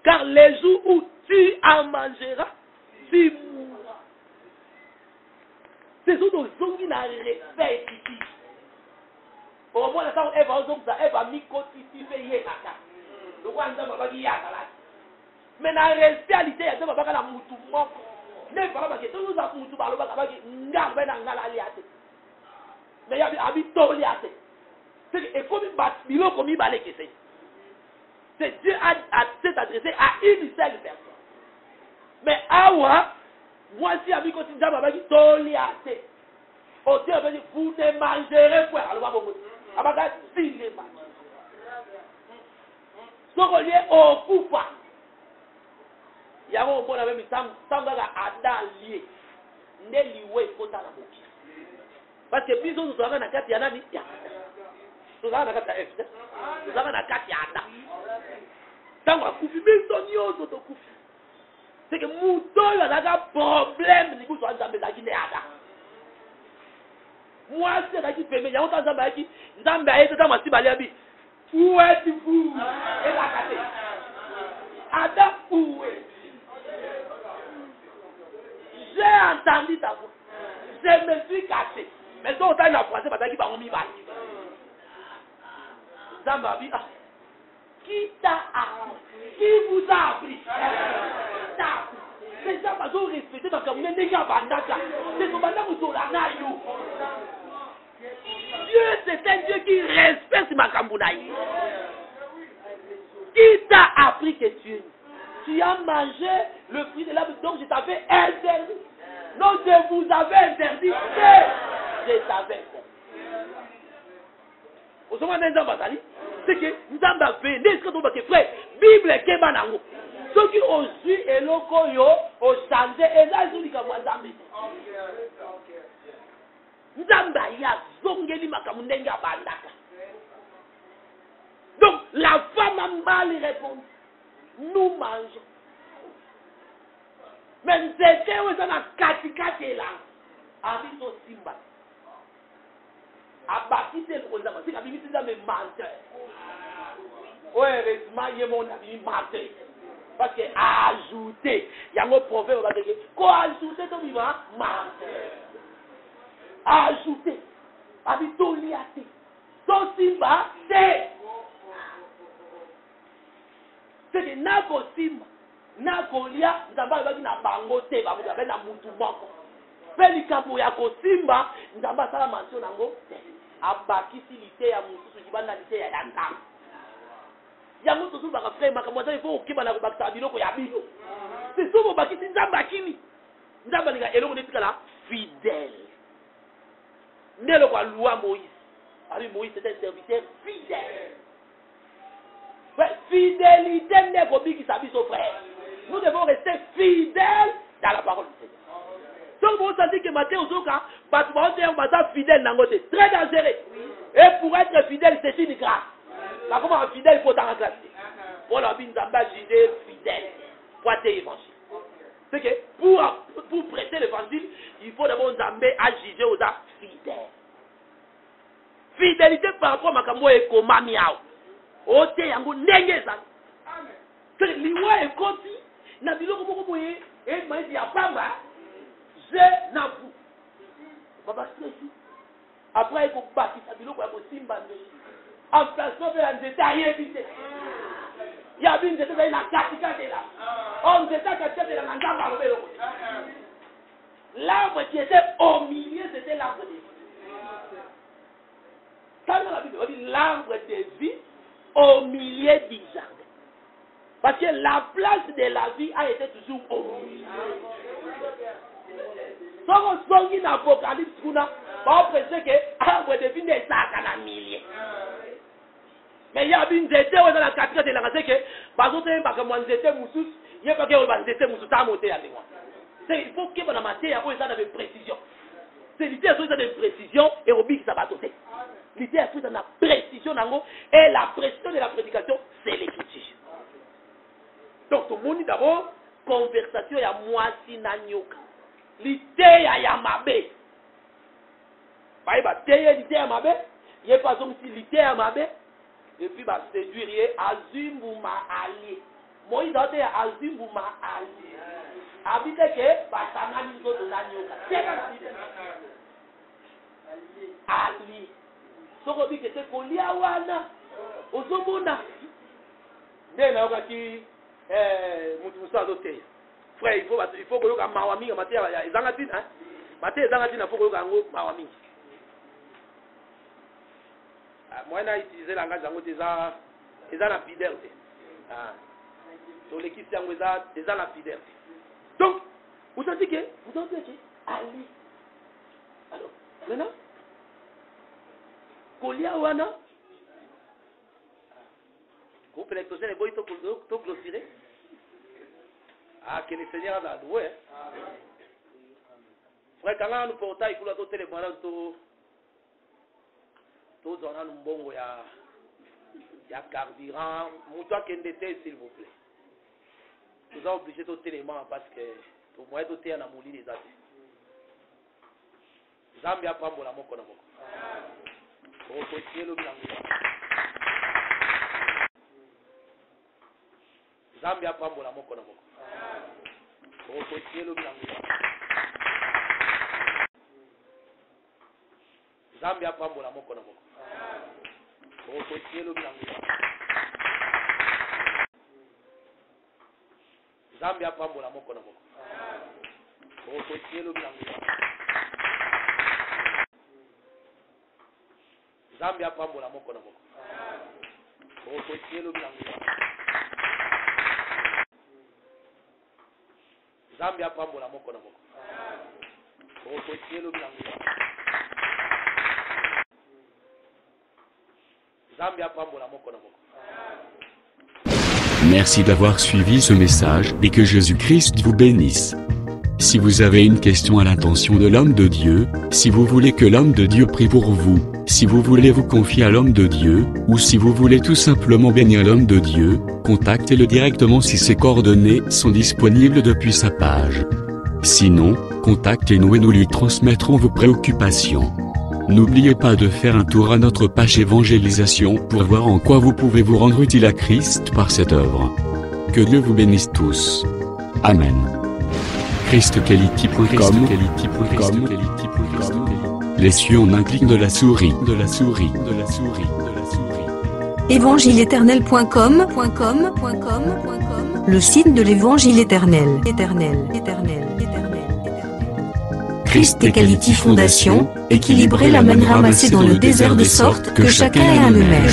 Car les jours où tu en mangeras, tu mourras. C'est ce dont on a respect ici. Au moins, elle va m'y yekaka. Le roi va y yakala. Mais dans la réalité, il y a des gens qui ont moutou moko. Ne pas parce que tous nous avons moutou balo baka baki ngambe na ngala liate. Mais il y a abi toliate. C'est comme bilo comme il balé que c'est Dieu a s'est adressé à une seule personne. Mais awa moi si abi continue à baki toliate. Au Dieu veut dire vous ne mangerez pas alors va abaga cinéma. Sokolié au coupa. Il y a un bon avec Sangara Ada lié. Neliwe kota na moki. Parce que biso nous avons na kati ya nani ya. Nous avons na kati ya F. Nous avons na kati ya Ada. Tango kufi biso nyozo to kufi. C'est que muto ya na problème ni kuso nzambe za kine Ada. Moi c'est là qui permet ya autant nzambe ki nzambe ayete ta masiba liabi. Où êtes-vous? Et la kate. Ada où est? J'ai entendu ta voix. Je me suis caché. Mais si on t'a en français, parce qu'il va en mi-balle. Zambabi, qui t'a appris? Qui vous a appris? Les gens m'ont respecté parce que vous n'êtes pas bandaka. C'est son bandaka ou son lanaïou. Dieu, c'est un Dieu qui respecte ma kambounaï. Qui t'a appris que tu as mangé le fruit de l'arbre dont je t'avais interdit? Non, je vous avais interdit. Je t'avais interdit. Vous savez, c'est que nous avons fait, n'est-ce que frère, Bible est Kebanango. Ceux qui ont su et l'okoyo ont changé et là, ils ont dit que moi, Zambi. Nzamba ya zongeli makamundenga bandaka. Donc la femme a mal répondu. Nous mangeons. Mais c'était où ça na katikati là. Abiso simba. Abakite le ozama. C'est kabimi ça me menteur. Ouais, heureusement il y a mon ami menteur. Parce que ajouter, il y a un proverbe qui dit quoi ajouter ton vivant menteur. Ajouter. Abito liate. Son simba c'est que nako simba nako lia nzamba baki na bango te ba mutu na mutu moko peli kapo ya ko simba nzamba sala mention nango abaki silite ya mutu sujibana lite ya yanda ya mutu tu baka frère makamwa il faut okiba na bakta biloko ya bino c'est sobo baki nzamba kini nzamba ninga eloko netikala fidèle ndelo kwa loi Moïse. Ari Moïse c'était un serviteur fidèle. Fidélité n'est pas qui s'habille au frère. Nous devons rester fidèles dans la parole du Seigneur. Donc vous sentez que Matthieu Ozoka, parce que vous fidèle dans le c'est très dangereux. Et pour être fidèle, c'est une grâce. Mais comment fidèle, il faut t'en grâce. Pour la vie, nous avons jugé fidèle. Pour être évangile. C'est que pour prêter l'évangile, il faut d'abord nous amener à juger aux actes fidèles. Fidélité par rapport à Makambo et Komamiao. Ote yango ndenge za. C'est liwa ekoti na biloko moko boye et maïs ya pamba. Je na vous. Baba stressé. Après il faut bâtir sa biloko ya simba ndeshi. En place de la nzete ayebite. Ya bin nzete na katika de là. On nzete katika de la ngamba lobelo. L'arbre qui était au milieu c'était l'arbre de vie. Ça dans la Bible on dit l'arbre de vie au milieu du jardin. Parce que la place de la vie a été toujours au milieu. Si on se dans l'Apocalypse, on pense que l'arbre de vie n'est pas dans le milieu. Mais il y a une zété dans la quatrième de la c'est que, par exemple, il n'y a pas que zété moussous à monter avec moi. Il faut que la matière ait une précision. C'est l'idée de précision et au but que ça va sauter. L'idée est de la précision et la précision de la prédication, c'est l'écriture. Donc, tout le monde d'abord, conversation ya moi si nanyoka. L'idée ya yamabe. Bah, l'idée ya mabe. Il n'y a pas comme si l'idée ya mabe. et puis bah séduire ye azimbuma ali Moïse a dit azimbuma ali habite que batangani zo donanyoka teka ali soko bi que te kolia wana ozomona nde na okaki mutu musa azoteya frère il faut koyoka mawa mingi mate ezanga tina mate ezanga tina faut koyoka yango mawa mingi moi na utiliser langage yango eza na pideur te tolekisi yango eza na pideur te donc vous avez dit que ali alors maintenant kolia wana groupe électrogène eboyi to clôturer que le Seigneur a doué frère kanga nous portail kula to téléphone to zona mbongo ya carburant mutu akende te s'il vous plaît nous sommes obligés de téléphone parce que pour moi to te na muli les ate Zambia pambola moko na moko o ko tielo bilango Zambia pambola moko na moko o ko tielo bilango Zambia pambola moko na moko o ko tielo bilango Zambia pambola moko na moko o ko tielo bilango Zambia pambola moko na moko o ko tielo bilango Zambia pambola moko na moko o ko tielo bilango Zambia pambola moko na moko. Merci d'avoir suivi ce message et que Jésus-Christ vous bénisse. Si vous avez une question à l'intention de l'homme de Dieu, si vous voulez que l'homme de Dieu prie pour vous, si vous voulez vous confier à l'homme de Dieu, ou si vous voulez tout simplement bénir l'homme de Dieu, contactez-le directement si ses coordonnées sont disponibles depuis sa page. Sinon, contactez-nous et nous lui transmettrons vos préoccupations. N'oubliez pas de faire un tour à notre page évangélisation pour voir en quoi vous pouvez vous rendre utile à Christ par cette œuvre. Que Dieu vous bénisse tous. Amen. ChristQuality.com. Les cieux en un clic de la souris. Évangile-éternel.com, le site de l'évangile éternel. Christ et Quality Fondation, équilibrer la manne ramassée dans le désert de sorte que chacun ait un le maire.